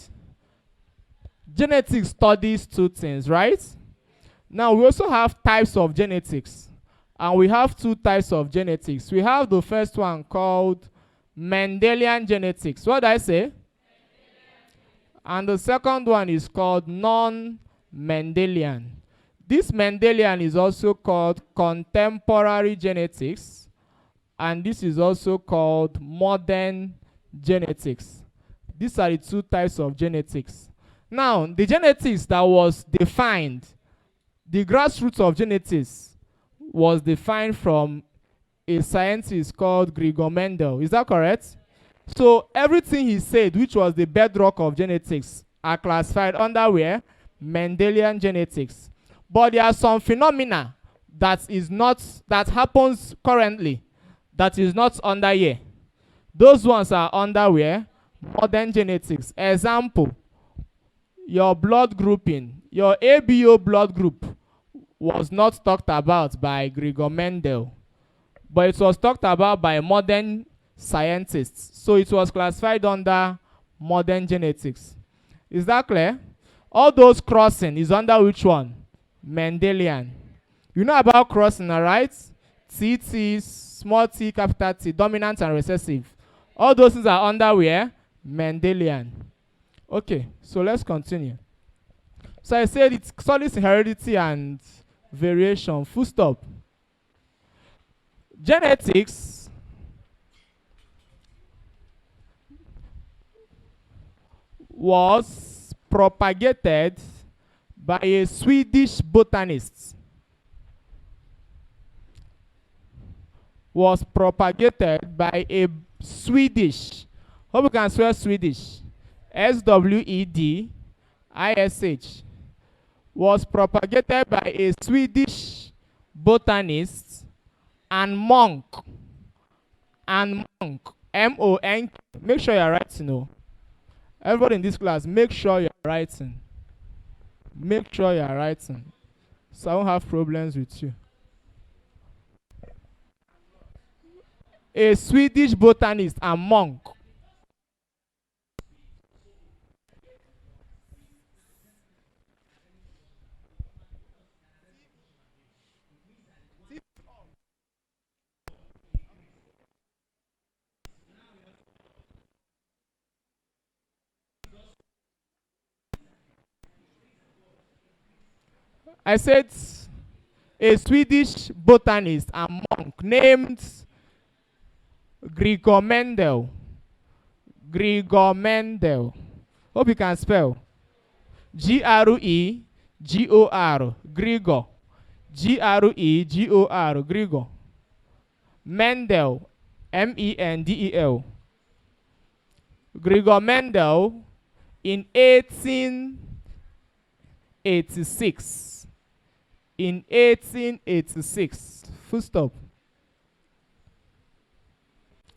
genetics studies two things, right? Now, we also have types of genetics. And we have two types of genetics. We have the first one called Mendelian genetics. What did I say? And the second one is called non-Mendelian. This Mendelian is also called contemporary genetics, and this is also called modern genetics. These are the two types of genetics. Now, the genetics that was defined, the grassroots of genetics was defined from a scientist called Gregor Mendel. Is that correct? So everything he said, which was the bedrock of genetics, are classified under where? Mendelian genetics. But there are some phenomena that happens currently that is not under here. Those ones are under where? Modern genetics. Example, your blood grouping, your ABO blood group was not talked about by Gregor Mendel, but it was talked about by modern scientists. So it was classified under modern genetics. Is that clear? All those crossing is under which one? Mendelian. You know about crossing, right? TT, small t, capital T, dominant and recessive. All those things are under where? Mendelian. Okay, so let's continue. So I said it studies heredity and variation. Full stop. Genetics was propagated by a Swedish botanist. Was propagated by a Swedish. Hope you can spell Swedish. Swedish. Was propagated by a Swedish botanist and monk. M-O-N-K. Make sure you're writing. No. Everybody in this class, make sure you're writing. Make sure you're writing. So I won't have problems with you. A Swedish botanist and monk. I said a Swedish botanist and monk named Gregor Mendel. Gregor Mendel. Hope you can spell. Gregor. Gregor. Gregor. Gregor. Mendel. Mendel. Gregor Mendel in 1886. In 1886. Full stop.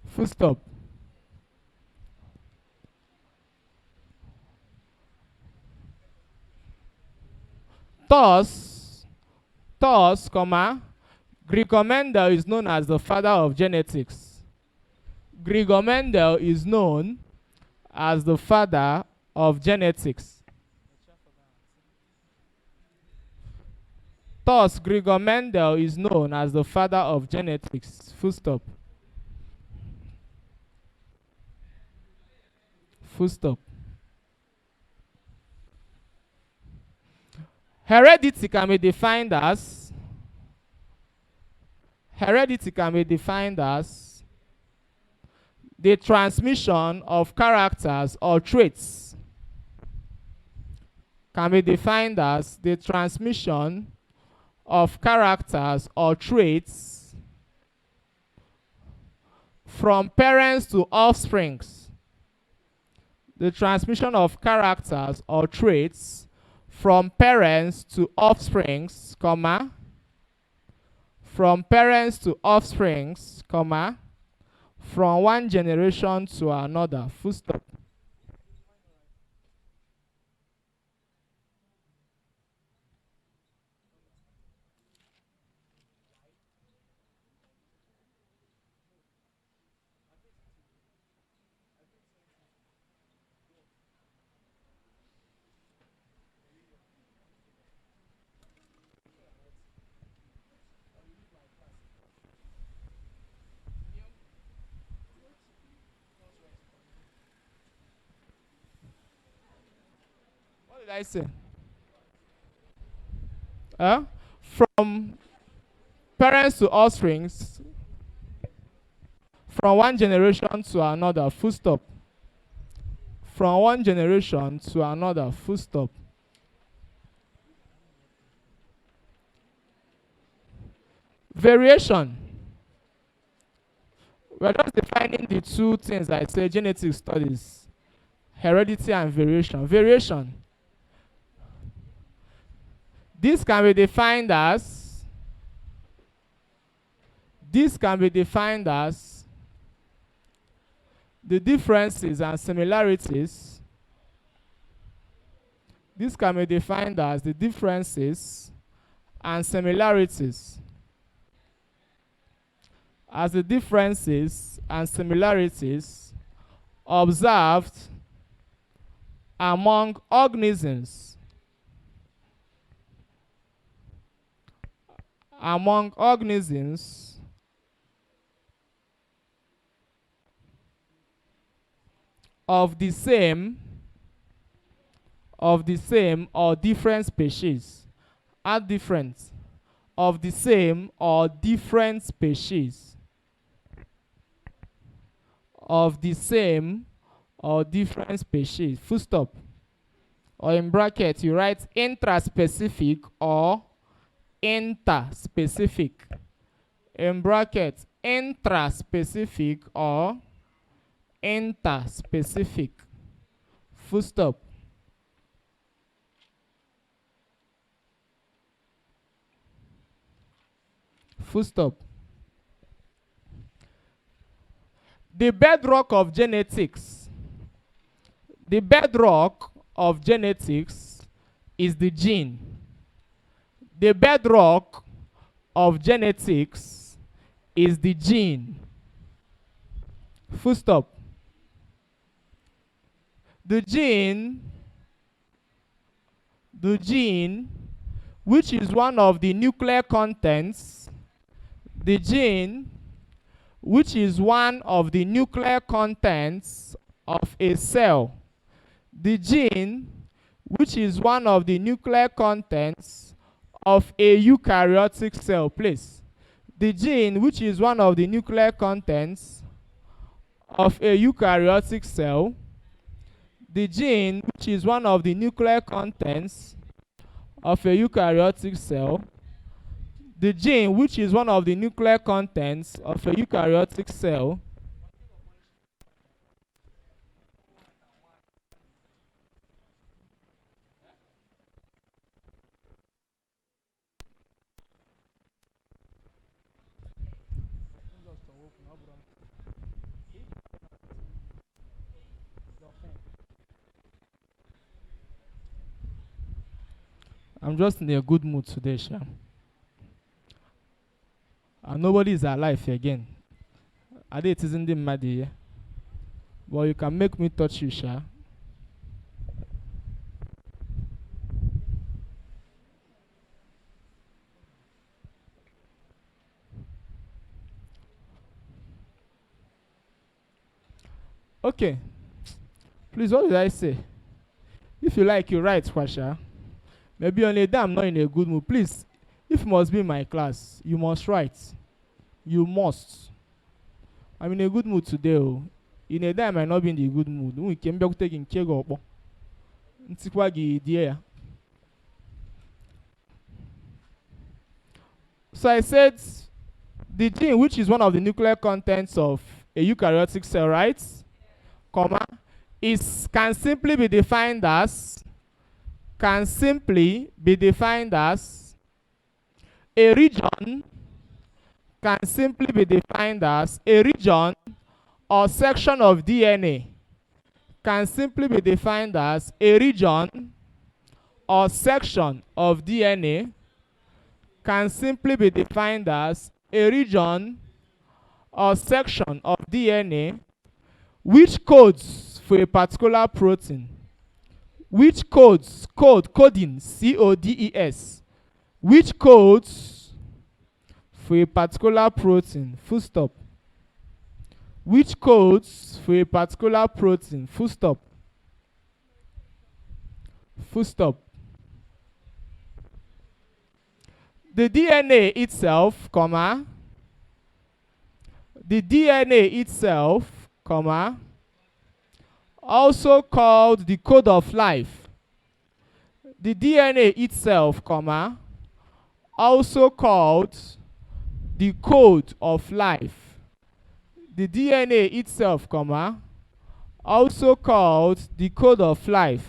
Full stop. Thus, Gregor Mendel is known as the father of genetics. Gregor Mendel is known as the father of genetics. Thus, Gregor Mendel is known as the father of genetics. Full stop. Full stop. Heredity can be defined as the transmission of characters or traits. Can be defined as the transmission of characters or traits from parents to offsprings. The transmission of characters or traits from parents to offsprings, from parents to offsprings, from one generation to another. Full stop. What did I say? From parents to offsprings, from one generation to another. Full stop. From one generation to another. Full stop. Variation. We're just defining the two things I say: genetic studies, heredity and variation. Variation. This can be defined as the differences and similarities. This can be defined as the differences and similarities. As the differences and similarities observed among organisms. Among organisms of the same or different species. Add different. Of the same or different species. Of the same or different species. Full stop. Or in bracket you write intraspecific or interspecific. In bracket intraspecific or interspecific. Full stop. Full stop. The bedrock of genetics. The bedrock of genetics is the gene. The bedrock of genetics is the gene. Full stop. The gene, which is one of the nuclear contents, the gene, which is one of the nuclear contents of a cell. The gene, which is one of the nuclear contents of a eukaryotic cell, please. The gene, which is one of the nuclear contents of a eukaryotic cell, the gene, which is one of the nuclear contents of a eukaryotic cell, the gene, which is one of the nuclear contents of a eukaryotic cell, I'm just in a good mood today, Sha. And nobody is alive again. I think it isn't the mad here. But you can make me touch you, Sha. Okay. Please, what did I say? If you like, you write, Kwasha. Maybe on a day I'm not in a good mood. Please, if you must be in my class, you must write. You must. I'm in a good mood today. Oh. In a day I might not be in the good mood. We can be taking care of it. So I said the gene, which is one of the nuclear contents of a eukaryotic cell, right? Comma, can simply be defined as a region, can simply be defined as a region or section of DNA, can simply be defined as a region or section of DNA, can simply be defined as a region or section of DNA which codes for a particular protein, which coding, CODES, which codes for a particular protein, full stop, which codes for a particular protein, full stop, full stop. The DNA itself, comma, the DNA itself, comma, also called the code of life. The DNA itself, comma, also called the code of life. The DNA itself, comma, also called the code of life.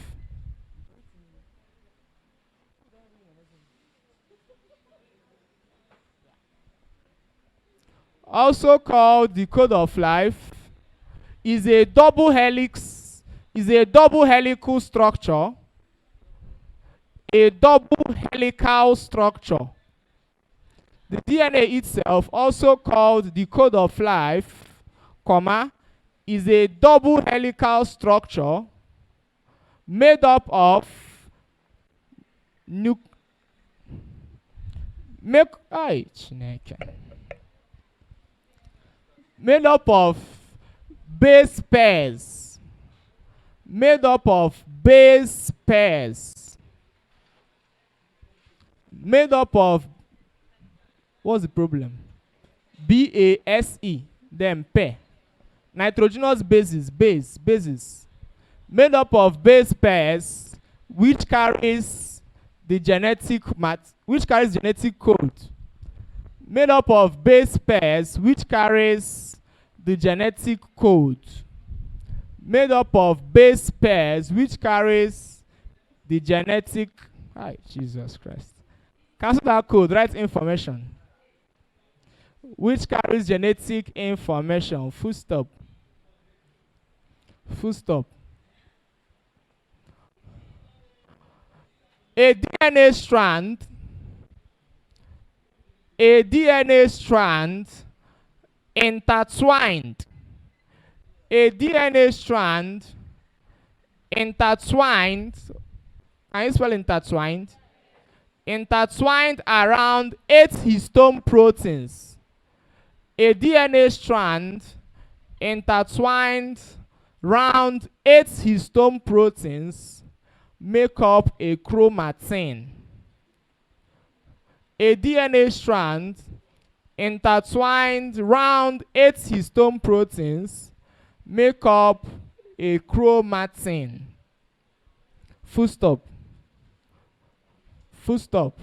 Also called the code of life is a double helix, is a double helical structure, a double helical structure. The DNA itself, also called the code of life, comma, is a double helical structure made up of made up of base pairs, made up of base pairs, made up of, what's the problem? BASE, then pair. Nitrogenous bases, bases. Made up of base pairs which carries the genetic code. Made up of base pairs which carries the genetic code. Made up of base pairs which carries the genetic, Jesus Christ. Cancel that code, write information. Which carries genetic information. Full stop. Full stop. A DNA strand intertwined. A DNA strand intertwined. Can you spell intertwined? Intertwined around 8 histone proteins. A DNA strand intertwined around 8 histone proteins make up a chromatin. A DNA strand intertwined round 8 histone proteins make up a chromatin. Full stop. Full stop.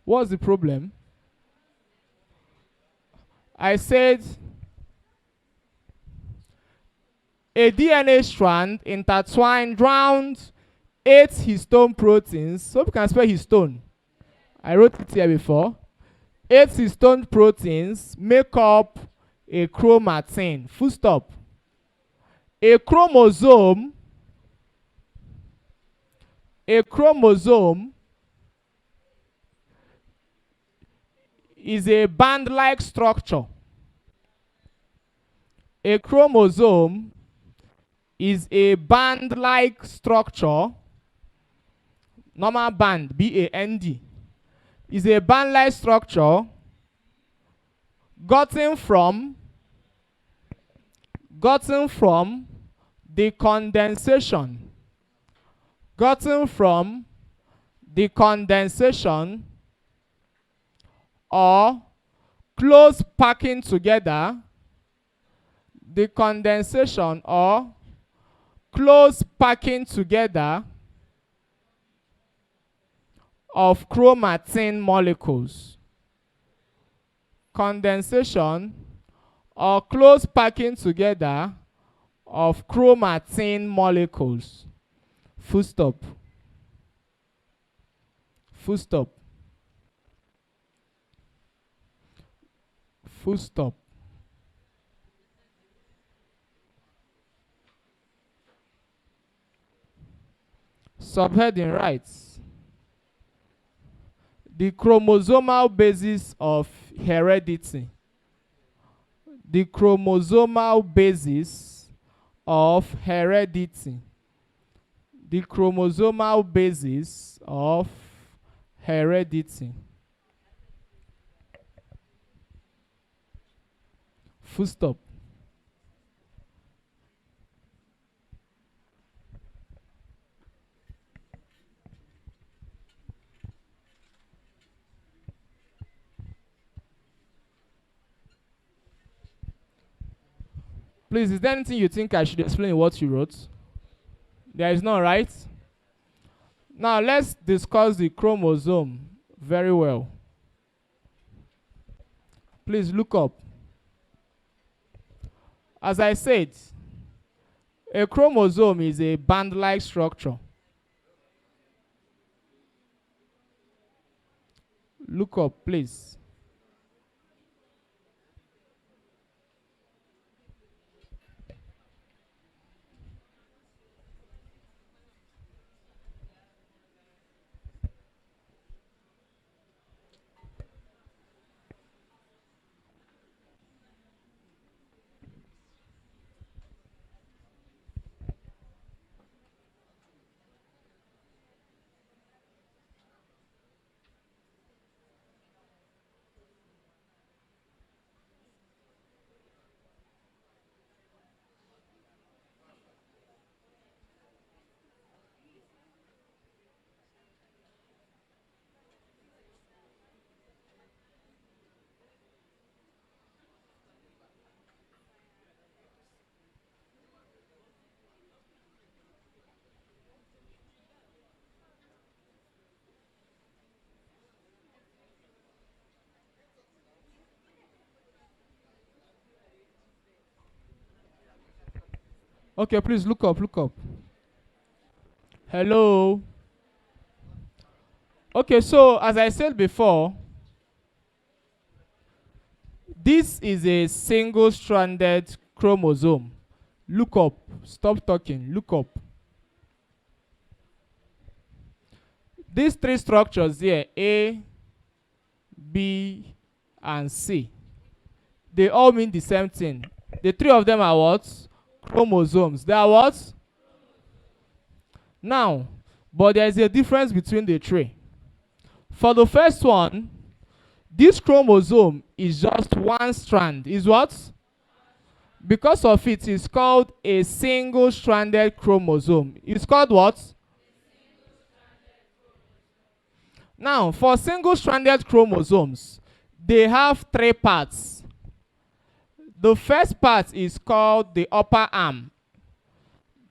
What's the problem? I said a DNA strand intertwined round 8 histone proteins. So we can spell histone. I wrote it here before. 8 histone proteins make up a chromatin. Full stop. A chromosome is a band-like structure. A chromosome is a band-like structure. Normal band, B-A-N-D, is a band-like structure gotten from the condensation or close packing together of chromatin molecules. Condensation or close packing together of chromatin molecules. Full stop. Full stop. Full stop. Subheading writes: the chromosomal basis of heredity. The chromosomal basis of heredity. The chromosomal basis of heredity. Full stop. Please, is there anything you think I should explain in what you wrote? There is none, right? Now let's discuss the chromosome very well. Please look up. As I said, a chromosome is a band-like structure. Look up, please. Okay, please look up, look up. Hello. Okay, so as I said before, this is a single-stranded chromosome. Look up. Stop talking. Look up. These three structures here, A, B, and C, they all mean the same thing. The three of them are what? Chromosomes. They are what? Now, but there is a difference between the three. For the first one, this chromosome is just one strand. Is what? Because of it is called a single-stranded chromosome. It's called what? Now, for single-stranded chromosomes, they have three parts. The first part is called the upper arm.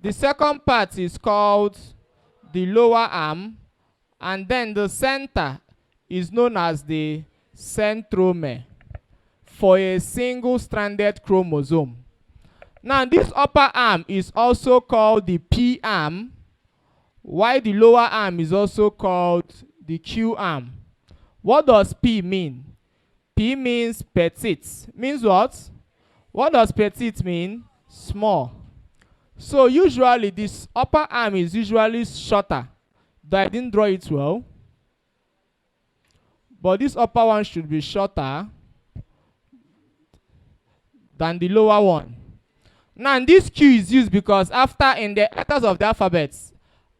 The second part is called the lower arm. And then the center is known as the centromere for a single-stranded chromosome. Now, this upper arm is also called the P arm, while the lower arm is also called the Q arm. What does P mean? P means petite. Means what? What does petite mean? Small. So usually this upper arm is usually shorter. Though I didn't draw it well. But this upper one should be shorter than the lower one. Now this Q is used because after in the letters of the alphabet,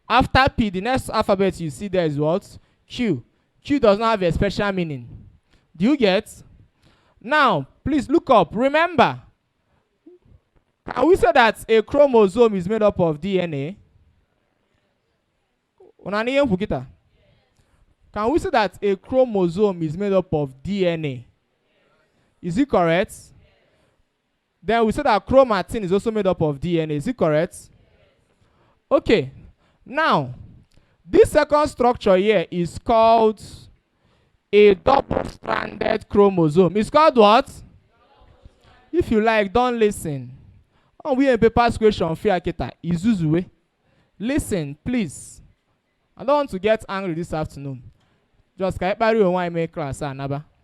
after P, the next alphabet you see there is what? Q. Q does not have a special meaning. Do you get? Now, please look up. Remember, can we say that a chromosome is made up of DNA? Can we say that a chromosome is made up of DNA? Is it correct? Then we say that chromatin is also made up of DNA. Is it correct? Okay. Now, this second structure here is called a double-stranded chromosome. It's called what? If you like, don't listen. Oh, we have a paper question. Izuzue. Listen, please. I don't want to get angry this afternoon. Just class.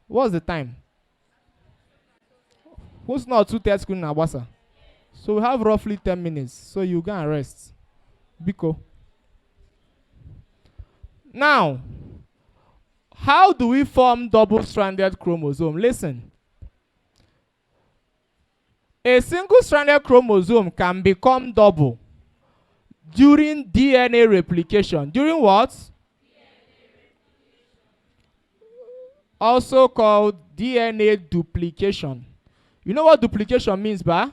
What's the time? Who's not 2:30 school in Abasa? So we have roughly 10 minutes. So you go and rest. Biko. Now, how do we form double-stranded chromosome? Listen. A single-stranded chromosome can become double during DNA replication. During what? Also called DNA duplication. You know what duplication means, ba?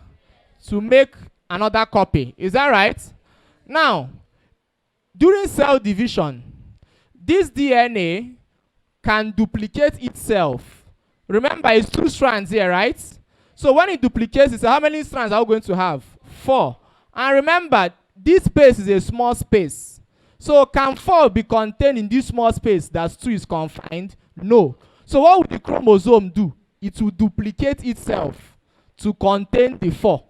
To make another copy. Is that right? Now, during cell division, this DNA can duplicate itself. Remember, it's 2 strands here, right? So when it duplicates, it's how many strands are we going to have? 4. And remember, this space is a small space. So can 4 be contained in this small space that 2 is confined? No. So what would the chromosome do? It will duplicate itself to contain the 4.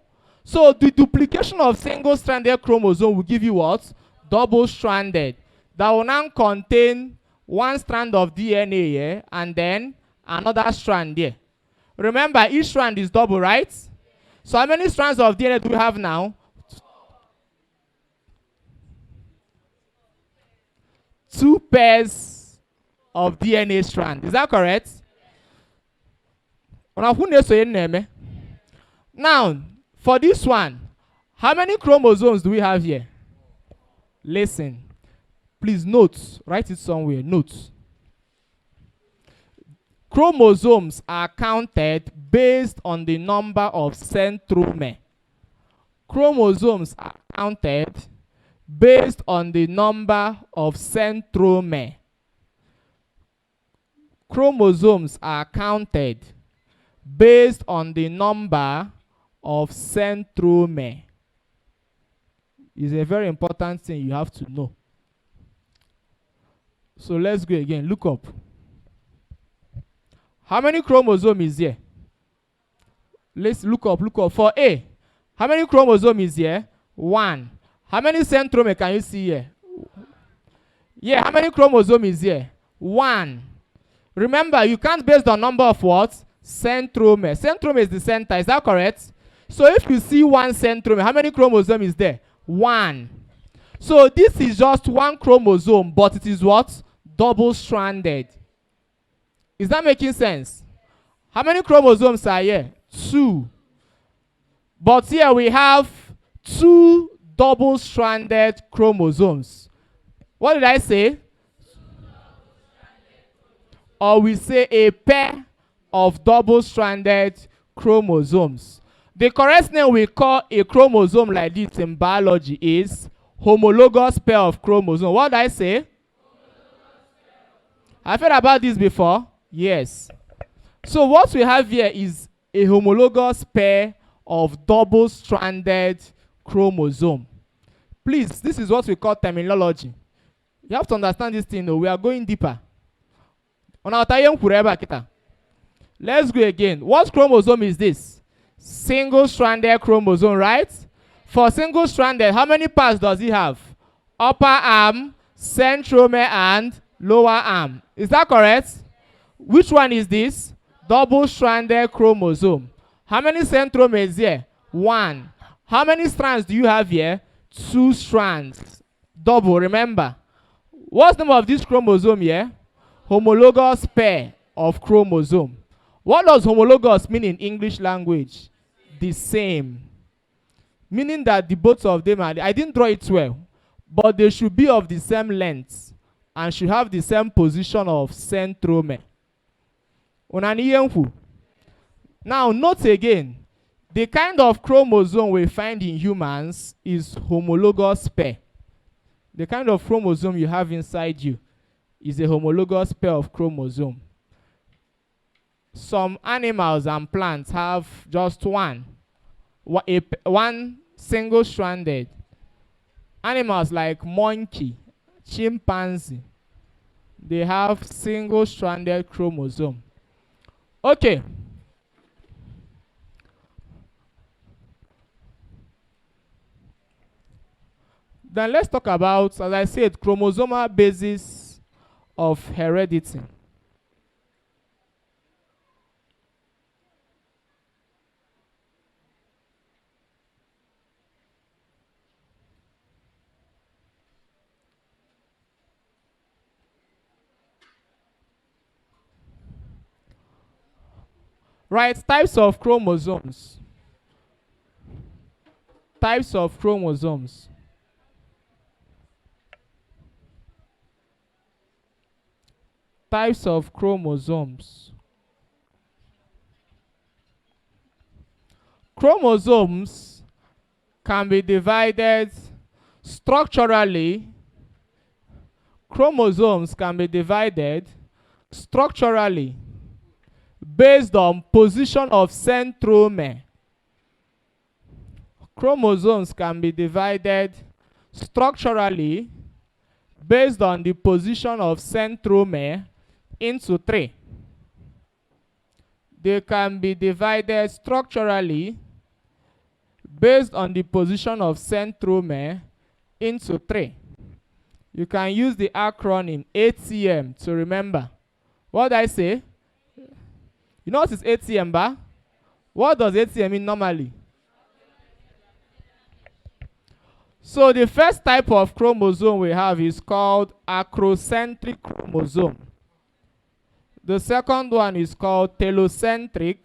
So the duplication of single-stranded chromosome will give you what? Double-stranded. That will now contain 1 strand of DNA here and then another strand here. Remember, each strand is double, right? So how many strands of DNA do we have now? 2 pairs of DNA strand. Is that correct? Now, for this one, how many chromosomes do we have here? Listen. Please note. Write it somewhere. Note. Chromosomes are counted based on the number of centromere. Chromosomes are counted based on the number of centromere. Chromosomes are counted based on the number of centromere. It's a very important thing you have to know. So let's go again. Look up. How many chromosomes is here? Let's look up. Look up. For A, how many chromosomes is here? 1. How many centromere can you see here? Yeah, how many chromosomes is here? 1. Remember, you can't base the number of what? Centromere. Centromere is the center. Is that correct? So if you see 1 centromere, how many chromosomes is there? 1. So this is just 1 chromosome, but it is what? Double-stranded. Is that making sense? How many chromosomes are here? 2. But here we have 2 double-stranded chromosomes. What did I say? Or we say a pair of double-stranded chromosomes. The correct name we call a chromosome like this in biology is homologous pair of chromosomes. What did I say? I've heard about this before. Yes. So what we have here is a homologous pair of double-stranded chromosome. Please, this is what we call terminology. You have to understand this thing, though. We are going deeper. Let's go again. What chromosome is this? Single-stranded chromosome, right? For single-stranded, how many parts does it have? Upper arm, centromere, and lower arm. Is that correct? Which one is this? Double-stranded chromosome. How many centromeres here? 1. How many strands do you have here? 2 strands. Double, remember. What's the name of this chromosome here? Homologous pair of chromosome. What does homologous mean in English language? The same. Meaning that the both of them are, I didn't draw it well, but they should be of the same length and should have the same position of centromere. Now note again, the kind of chromosome we find in humans is homologous pair. The kind of chromosome you have inside you is a homologous pair of chromosome. Some animals and plants have just one single-stranded. Animals like monkey, chimpanzee, they have single-stranded chromosome. Okay. Then let's talk about, as I said, chromosomal basis of heredity. Right, types of chromosomes. Types of chromosomes. Types of chromosomes. Chromosomes can be divided structurally. Chromosomes can be divided structurally based on position of centromere. Chromosomes can be divided structurally based on the position of centromere into 3. They can be divided structurally based on the position of centromere into 3. You can use the acronym ATM to remember. What did I say? You know what is ATM, ba? What does ATM mean normally? So the first type of chromosome we have is called acrocentric chromosome. The second one is called telocentric.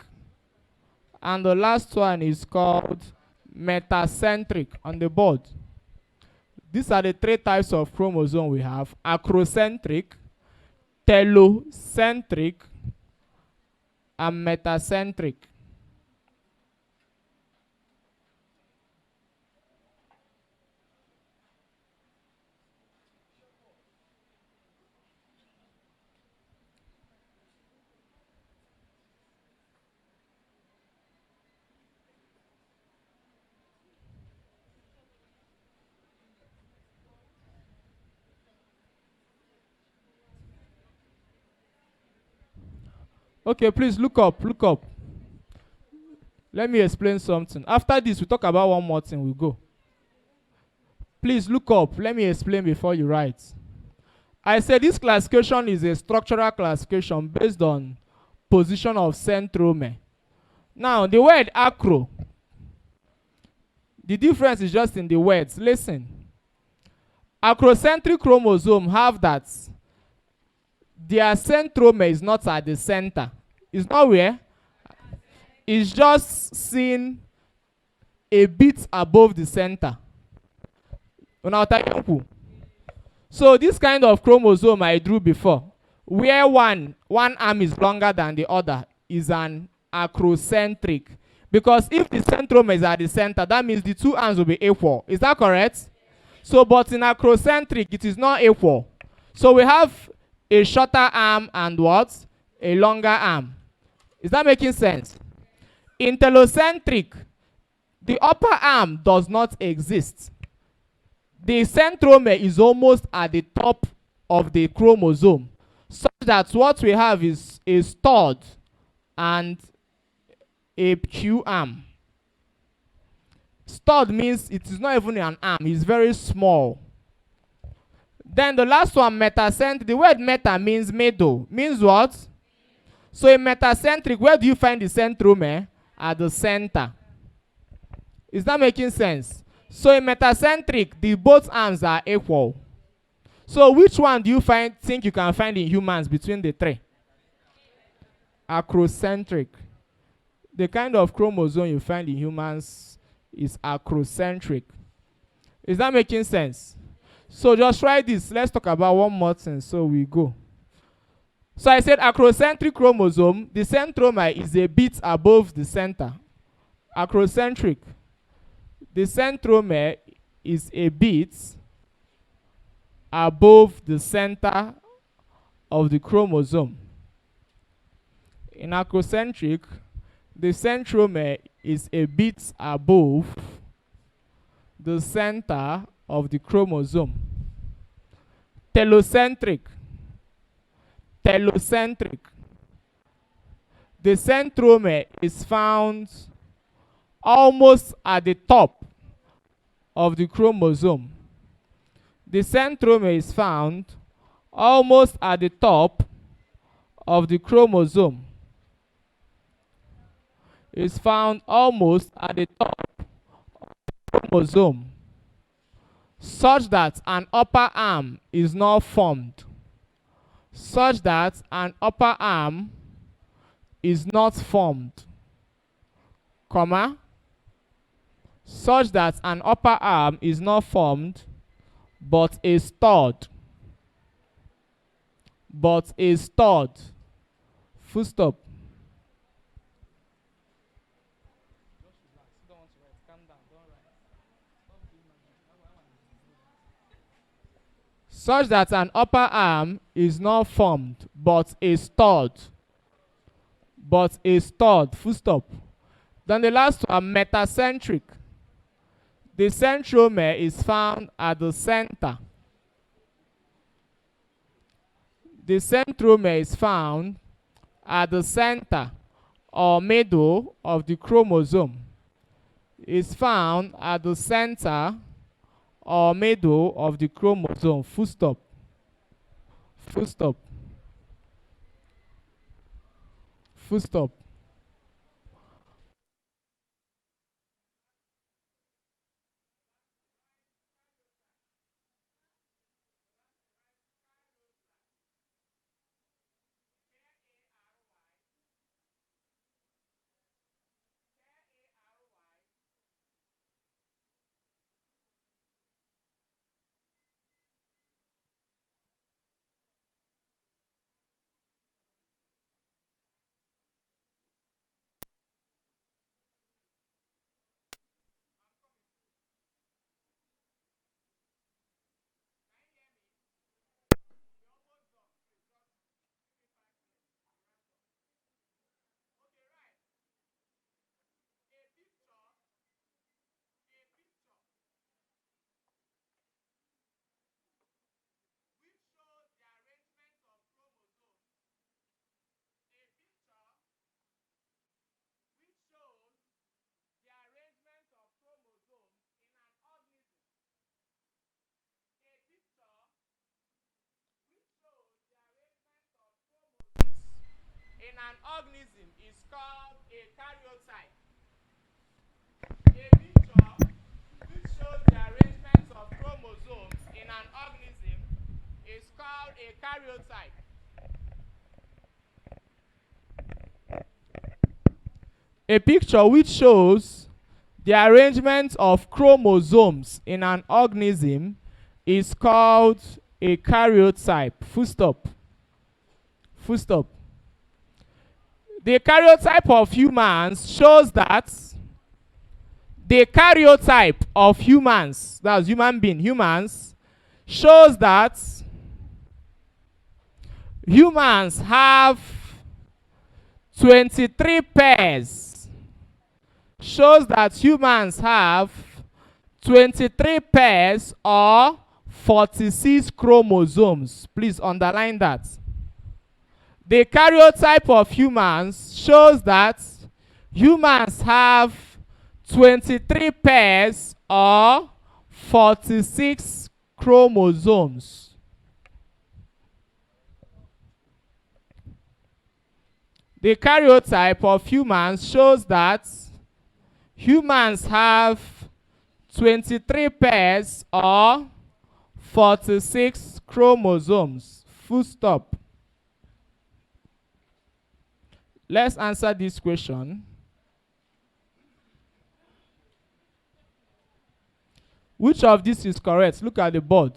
And the last one is called metacentric on the board. These are the 3 types of chromosome we have: acrocentric, telocentric, and metacentric. Okay, please look up, look up. Let me explain something. After this, we talk about one more thing, we'll go. Please look up. Let me explain before you write. I said this classification is a structural classification based on position of centromere. Now, the word acro, the difference is just in the words. Listen. Acrocentric chromosome have that their centromere is not at the center. It's not where. It's just seen a bit above the center. So this kind of chromosome I drew before, where one arm is longer than the other, is an acrocentric. Because if the centromere is at the center, that means the 2 arms will be equal. Is that correct? So, but in acrocentric, it is not equal. So we have a shorter arm and what? A longer arm. Is that making sense? In telocentric, the upper arm does not exist. The centromere is almost at the top of the chromosome, such that what we have is a stud and a Q arm. Stud means it is not even an arm, it's very small. Then the last one, metacentric. The word meta means middle. Means what? So in metacentric, where do you find the centromere? At the center. Is that making sense? So in metacentric, the both arms are equal. So which one do you think you can find in humans between the three? Acrocentric. The kind of chromosome you find in humans is acrocentric. Is that making sense? So just try this. Let's talk about one more thing. So we go. So I said acrocentric chromosome, the centromere is a bit above the center. Acrocentric. The centromere is a bit above the center of the chromosome. In acrocentric, the centromere is a bit above the center of the chromosome. Telocentric. Telocentric. The centromere is found almost at the top of the chromosome. The centromere is found almost at the top of the chromosome. Is found almost at the top of the chromosome, such that an upper arm is not formed. Such that an upper arm is not formed, comma, such that an upper arm is not formed, but is stored. But is stored. Full stop. Such that an upper arm is not formed, but is stored. But is stored. Full stop. Then the last one, metacentric. The centromere is found at the center. The centromere is found at the center or middle of the chromosome. Is found at the center or middle of the chromosome. Full stop. Full stop. Full stop. In an organism is called a karyotype. A picture which shows the arrangement of chromosomes in an organism is called a karyotype. A picture which shows the arrangement of chromosomes in an organism is called a karyotype. Full stop. Full stop. The karyotype of humans shows that the karyotype of humans, that's human being, humans, shows that humans have 23 pairs. Shows that humans have 23 pairs or 46 chromosomes. Please underline that. The karyotype of humans shows that humans have 23 pairs or 46 chromosomes. The karyotype of humans shows that humans have 23 pairs or 46 chromosomes. Full stop. Let's answer this question. Which of these is correct? Look at the board.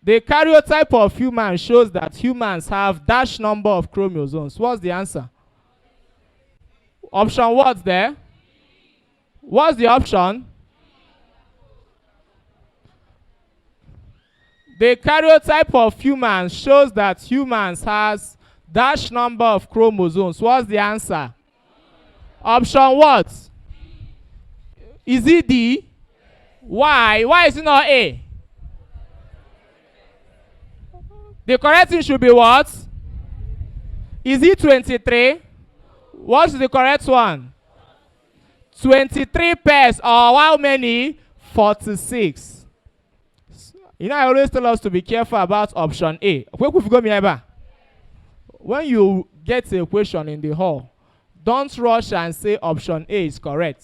The karyotype of humans shows that humans have dash number of chromosomes. What's the answer? Option what's there? What's the option? The karyotype of humans shows that humans has dash number of chromosomes. What's the answer? Option what? Is it D? Why? Why is it not A? The correct thing should be what? Is it 23? What's the correct one? 23 pairs or how many? 46. You know, I always tell us to be careful about option A. When you get a question in the hall, don't rush and say option A is correct.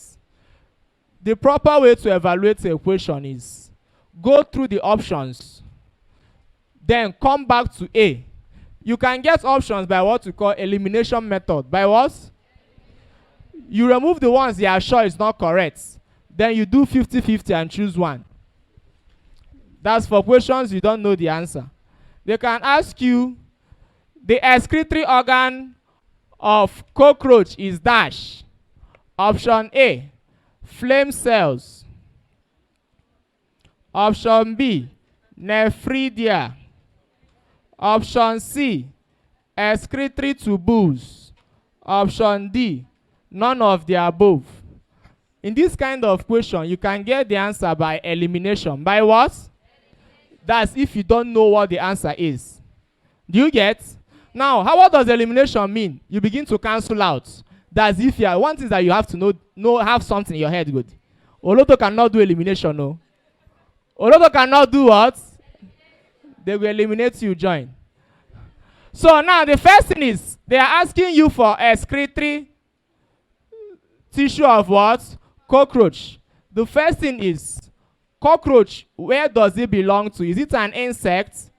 The proper way to evaluate a question is go through the options, then come back to A. You can get options by what we call elimination method. By what? You remove the ones you are sure is not correct. Then you do 50-50 and choose one. That's for questions you don't know the answer. They can ask you, the excretory organ of cockroach is dash. Option A, flame cells. Option B, nephridia. Option C, excretory tubules. Option D, none of the above. In this kind of question, you can get the answer by elimination. By what? That's if you don't know what the answer is. Do you get? Now, what does elimination mean? You begin to cancel out. That's if you are, one thing that you have to know, have something in your head good. Olodo cannot do elimination, no. Olodo cannot do what? They will eliminate you, join. So now the first thing is, they are asking you for excretory tissue of what? Cockroach. The first thing is, cockroach, where does it belong to? Is it an insect?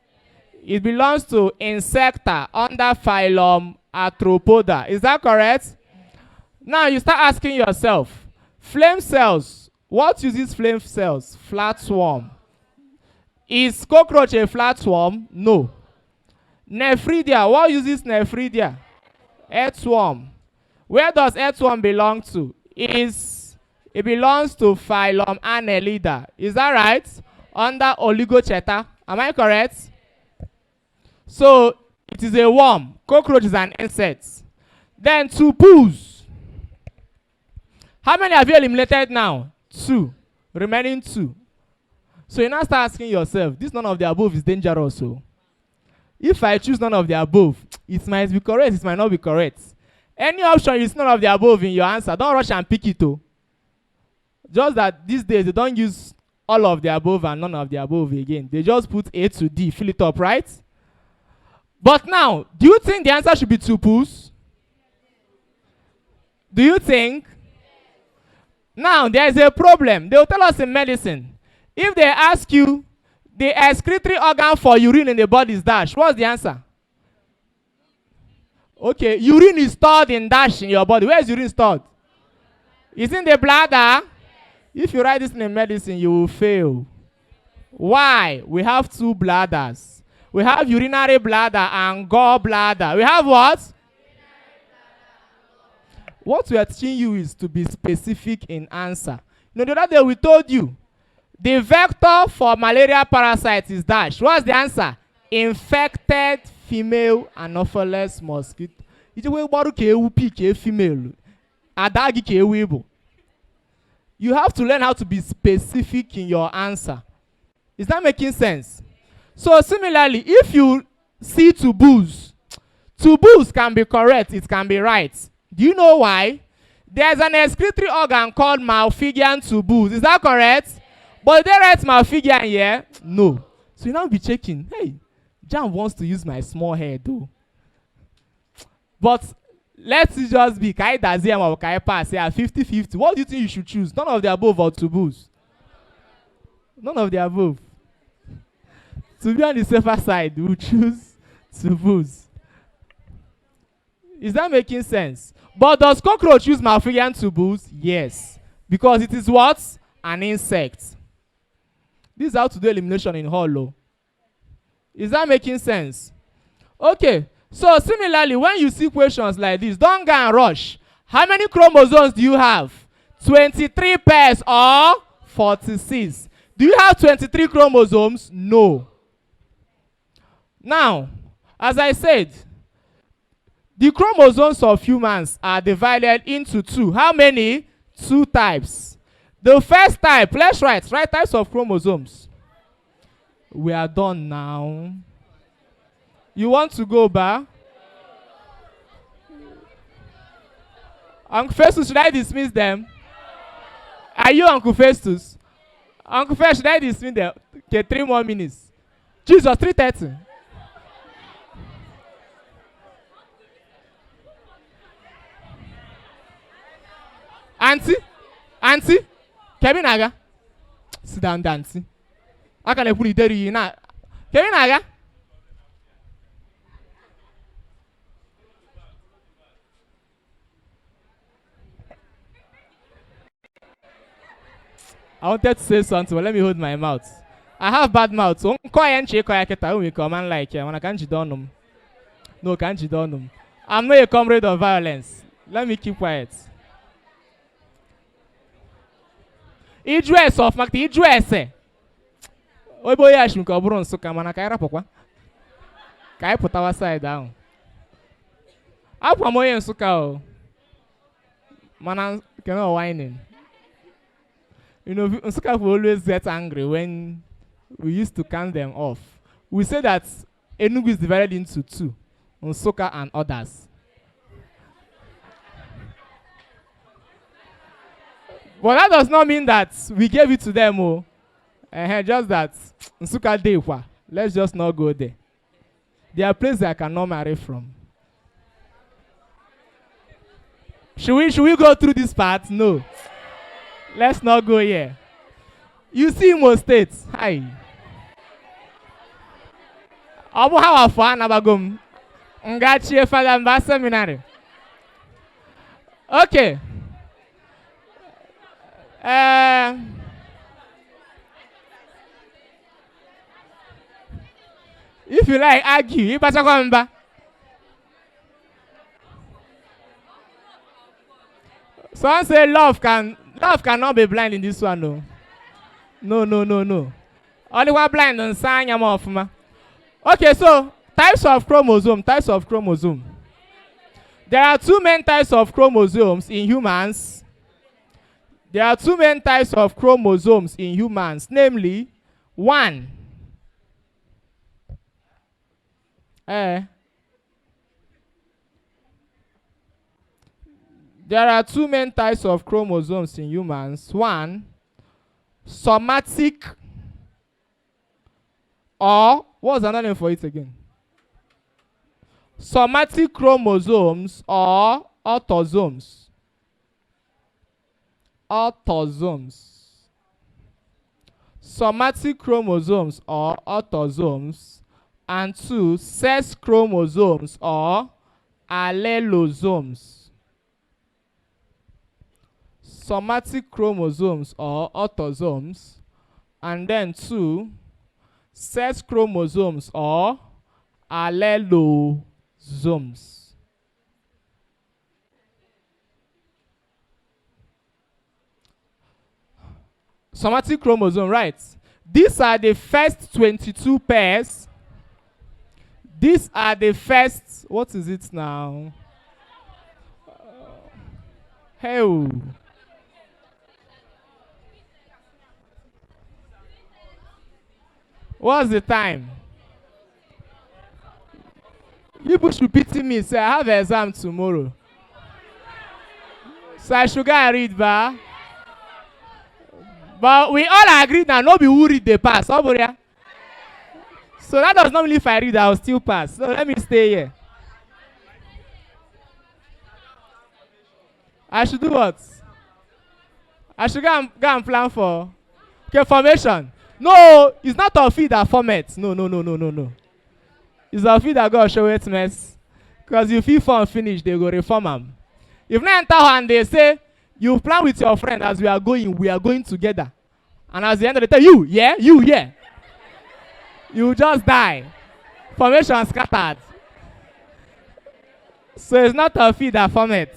It belongs to Insecta under phylum Arthropoda. Is that correct? Now you start asking yourself, flame cells, what uses flame cells? Flatworm. Is cockroach a flatworm? No. Nephridia, what uses nephridia? Earthworm. Where does earthworm belong to? It belongs to phylum Annelida. Is that right? Under Oligochaeta. Am I correct? So it is a worm. Cockroach is an insect. Then tubules. How many have you eliminated now? 2. Remaining 2. So you now start asking yourself, this none of the above is dangerous. So if I choose none of the above, it might be correct, it might not be correct. Any option you see none of the above in your answer, don't rush and pick it. Just that these days they don't use all of the above and none of the above again. They just put A to D, fill it up, right? But now, do you think the answer should be tubules? Do you think? Now, there is a problem. They will tell us in medicine, if they ask you, the excretory organ for urine in the body is dash, what's the answer? Okay, urine is stored in dash in your body. Where is urine stored? It's in the bladder. If you write this in medicine, you will fail. Why? We have 2 bladders. We have urinary bladder and gallbladder. We have what? What we are teaching you is to be specific in answer. You know, the other day we told you, the vector for malaria parasite is dash. What's the answer? Infected female Anopheles mosquito. Ije we gbaru ka ewu pick a female. Adagi ka ewu ibu. You have to learn how to be specific in your answer. Is that making sense? So similarly, if you see tubules can be correct, it can be right. Do you know why? There's an excretory organ called Malpighian tubules. Is that correct? But they write Malpighian here? No. So you now be checking, hey, Jam wants to use my small head though. But let's just be Kai Daziam or Kai Pass here 50-50. What do you think you should choose? None of the above or tubules? None of the above. To be on the safer side, we'll choose tubules. Is that making sense? But does cockroach use Malpighian tubules? Yes. Because it is what? An insect. This is how to do elimination in hollow. Is that making sense? Okay. So similarly, when you see questions like this, don't go and rush. How many chromosomes do you have? 23 pairs or 46? Do you have 23 chromosomes? No. Now, as I said, the chromosomes of humans are divided into two. How many? Two types. The first type, let's write types of chromosomes. We are done now. You want to go back? Uncle Festus, should I dismiss them? Are you Uncle Festus? Uncle Festus, should I dismiss them? Okay, 3 more minutes. Jesus, 3:30. Auntie, Kevin Aga. Sit down, dancing. I can put it in now. Kevin Aga. I wanted to say something, but let me hold my mouth. I have bad mouth, so we come and like when I can't do them. No, can't do them. I'm not a comrade of violence. Let me keep quiet. Idress of Macti Idress. Oh boy, I should go on so come on a kairapokwa. Kai put our side down. Up a moy and suka. Man, cannot whining. You know, Nsuka will always get angry when we used to count them off. We say that Enugu is divided into two, Nsuka and others. But that does not mean that we gave it to them. Oh. Just that Nsuka Dewa. Let's just not go there. There are places I cannot marry from. Should we go through this part? No. Let's not go here. You see Imo State. Hi. Abu hawa fa nabagum. Ngachi father mba seminary. Okay. If you like argue, you better come back. Someone say love cannot be blind in this one, no. No. Only one blind and sign them off, ma. Okay, so types of chromosome. There are 2 main types of chromosomes in humans. Namely, 1. There are 2 main types of chromosomes in humans. 1, somatic, or what's another name for it again? Somatic chromosomes or autosomes. Somatic chromosomes or autosomes. And 2, sex chromosomes or allelosomes. Somatic chromosomes or autosomes, and then 2, sex chromosomes or allelosomes. Somatic chromosome, right? These are the first 22 pairs. These are the first. What is it now? Hey. What's the time? You should pity me. Say I have an exam tomorrow. So I should go and read, ba. But we all agree now, nobody who read the pass. So that does not mean if I read, I'll still pass. So let me stay here. I should do what? I should go and plan for okay, formation. No, it's not a feed that format. No. It's a feed that God show it mess. Because if you form finish, they go reform them. If not enter and they say, you plan with your friend as we are going together. And at the end of the day, you, yeah. You just die. Formation scattered. So it's not a feed that format.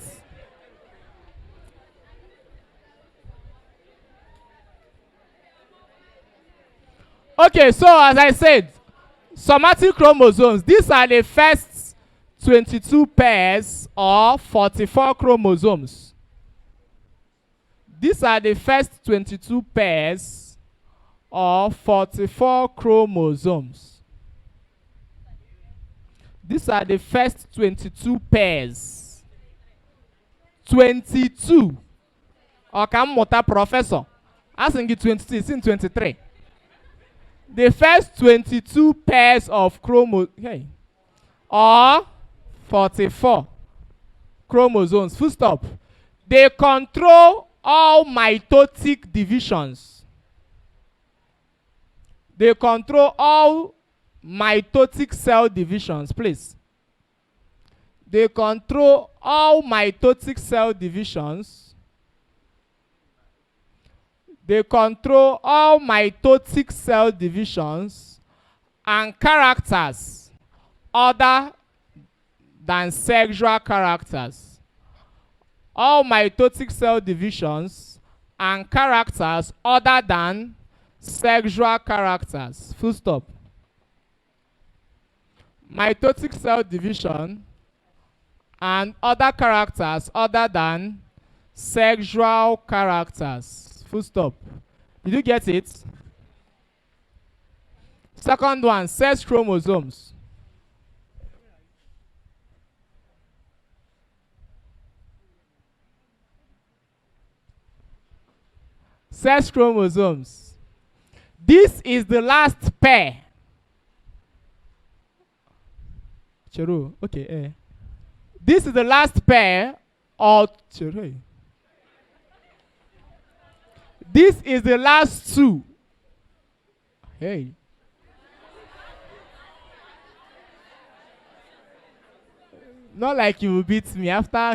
Okay, so as I said, somatic chromosomes, these are the first 22 pairs or 44 chromosomes. These are the first 22 pairs or 44 chromosomes. These are the first 22 pairs. 22. Okay, professor. Asking you 22, it's in 23. The first 22 pairs of chromosomes, or 44 chromosomes, full stop. They control all mitotic divisions. They control all mitotic cell divisions, please. They control all mitotic cell divisions. They control all mitotic cell divisions and characters other than sexual characters. All mitotic cell divisions and characters other than sexual characters. Full stop. Mitotic cell division and other characters other than sexual characters. Full stop. Did you get it? Second one, sex chromosomes. Sex chromosomes. This is the last pair. Cheru, okay. This is the last pair of Cheru. This is the last two. Hey. Not like you will beat me after.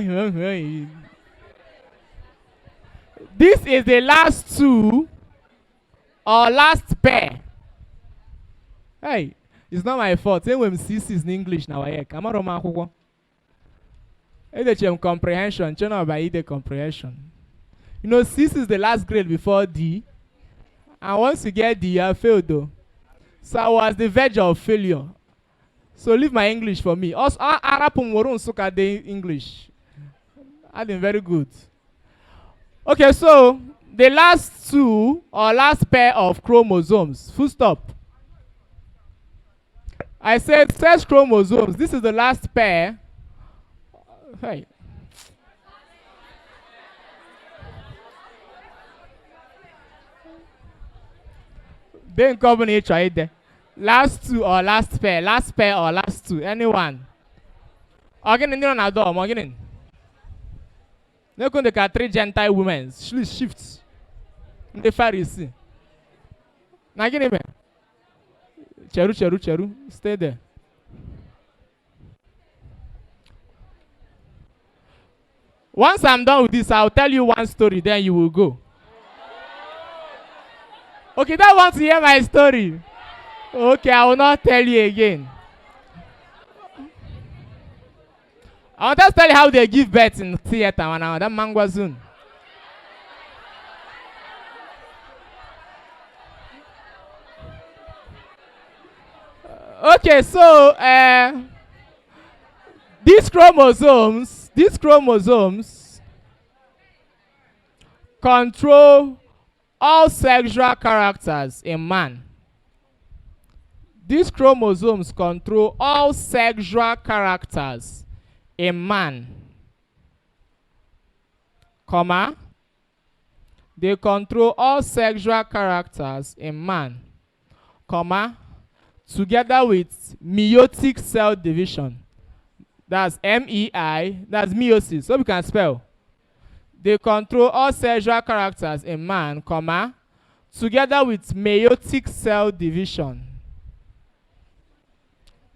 This is the last two or last pair. Hey, it's not my fault. MCC is in English now. I'm not Roman. It's comprehension. Channel by the comprehension. You know, C is the last grade before D. And once you get D, I failed though. So I was the verge of failure. So leave my English for me. Also, Arapum Morun Suka de English. I did very good. Okay, so the last two or last pair of chromosomes. Full stop. I said sex chromosomes. This is the last pair. Hey. Then company tried there. Last two or last pair or last two. Anyone? Again, in the door, again. They couldn't get 3 Gentile women. Shifts. The Pharisee. Now, get him. Cheru. Stay there. Once I'm done with this, I'll tell you one story, then you will go. Okay, that wants to hear my story. Okay, I will not tell you again. I want to tell you how they give birth in theater when I was that Mangwazun. Okay, so these chromosomes control all sexual characters in man. These chromosomes control all sexual characters in man, comma, they control all sexual characters in man, comma, together with meiotic cell division. That's MEI, that's meiosis. So we can spell. They control all sexual characters in man, comma, together with meiotic cell division.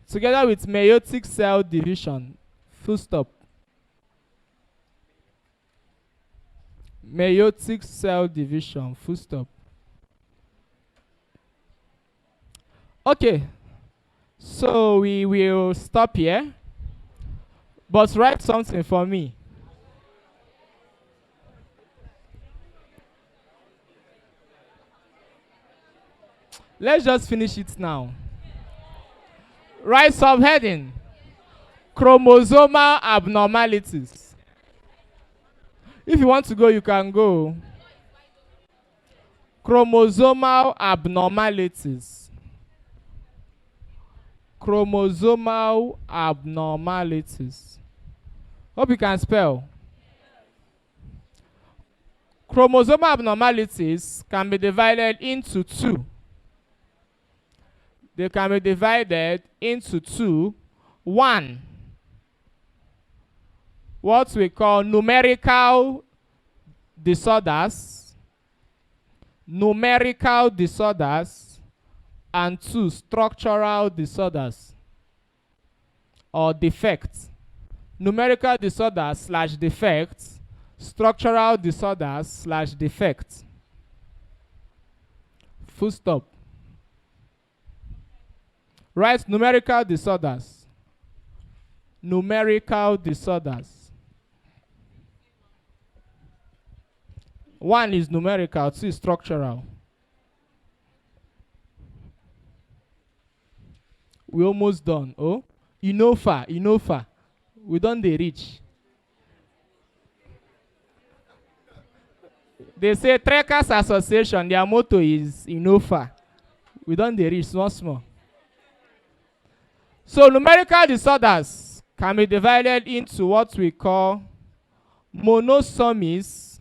Together with meiotic cell division. Full stop. Meiotic cell division. Full stop. Okay. So we will stop here. But write something for me. Let's just finish it now. Write subheading. Chromosomal abnormalities. If you want to go, you can go. Chromosomal abnormalities. Chromosomal abnormalities. Hope you can spell. Chromosomal abnormalities can be divided into two. They can be divided into two. One, what we call numerical disorders. Numerical disorders. And two, structural disorders or defects. Numerical disorders slash defects. Structural disorders slash defects. Full stop. Write numerical disorders. Numerical disorders. One is numerical, two is structural. We almost done. Oh, you know far. We done the reach. They say Trekkers Association, their motto is Inofa. We done the reach small. So numerical disorders can be divided into what we call monosomies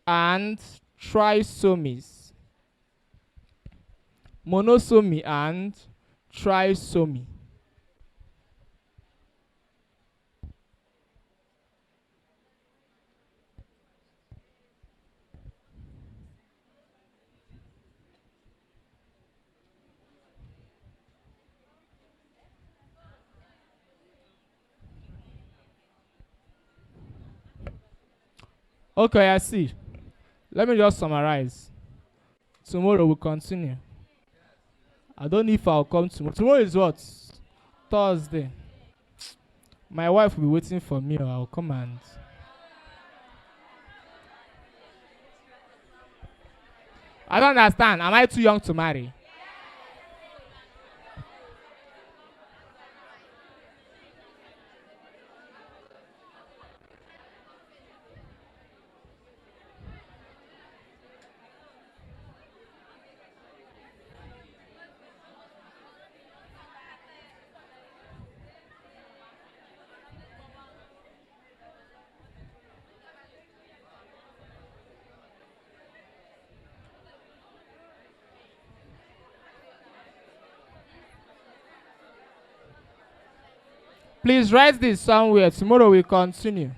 and trisomies. Monosomy and trisomy. Okay, I see. Let me just summarize. Tomorrow we'll continue. I don't know if I'll come tomorrow. Tomorrow is what? Thursday. My wife will be waiting for me, or I'll come and. I don't understand. Am I too young to marry? Please write this somewhere. Tomorrow we'll continue.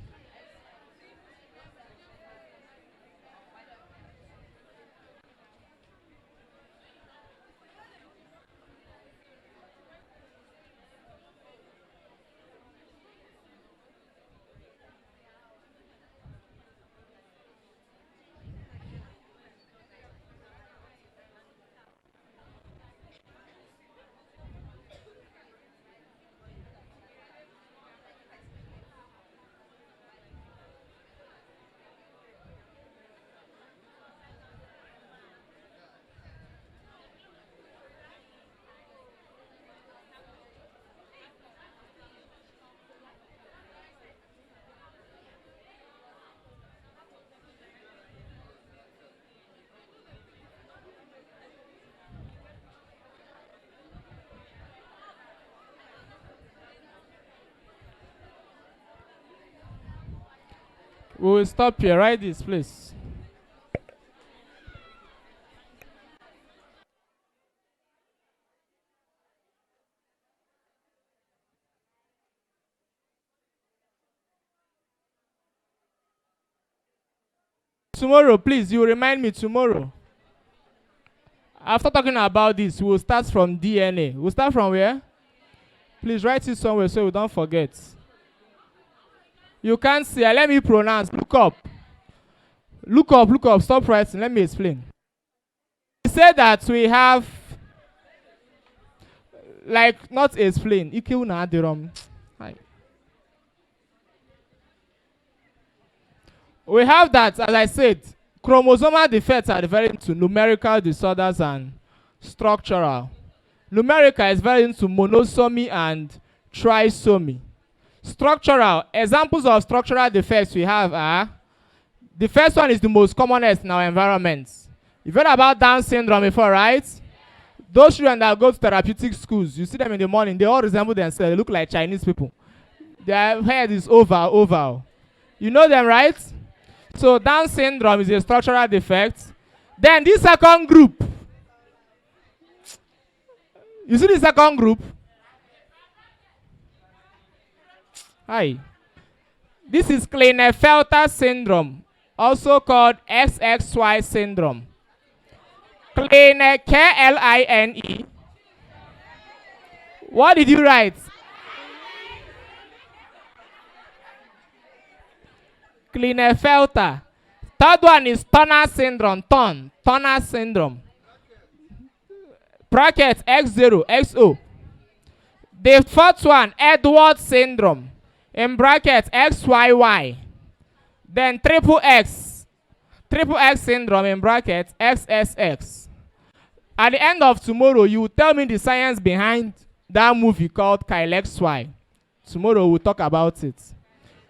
We will stop here. Write this, please. Tomorrow, please, you remind me tomorrow. After talking about this, we'll start from DNA. We'll start from where? Please write it somewhere so we don't forget. You can't see. Let me pronounce. Look up. Look up, look up. Stop writing. Let me explain. He said that we have, like, not explain. We have that, as I said, chromosomal defects are very into numerical disorders and structural. Numerical is very into monosomy and trisomy. Structural, examples of structural defects we have are, the first one is the most commonest in our environment. You've heard about Down syndrome before, right? Those children that go to therapeutic schools, you see them in the morning, they all resemble themselves. They look like Chinese people. Their head is oval. You know them, right? So Down syndrome is a structural defect. Then this second group. You see the second group? Hi. This is Klinefelter syndrome, also called XXY syndrome. Kline, K-L-I-N-E. What did you write? Klinefelter. Third one is Turner syndrome. Turner syndrome. Bracket X0, XO. The fourth one, Edwards syndrome. In bracket XYY. Then triple X syndrome in bracket XSX. At the end of tomorrow, you will tell me the science behind that movie called KylXY. Tomorrow we'll talk about it.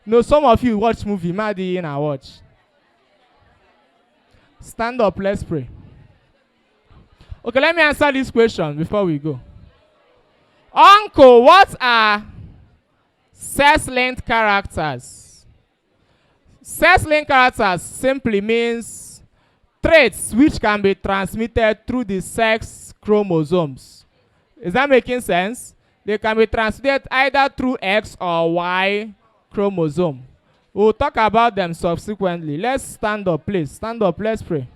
You know, some of you watch movie, Madi and I watch. Stand up, let's pray. Okay, let me answer this question before we go. Uncle, what are sex-linked characters? Sex-linked characters simply means traits which can be transmitted through the sex chromosomes. Is that making sense? They can be transmitted either through X or Y chromosome. We'll talk about them subsequently. Let's stand up, please. Stand up, let's pray.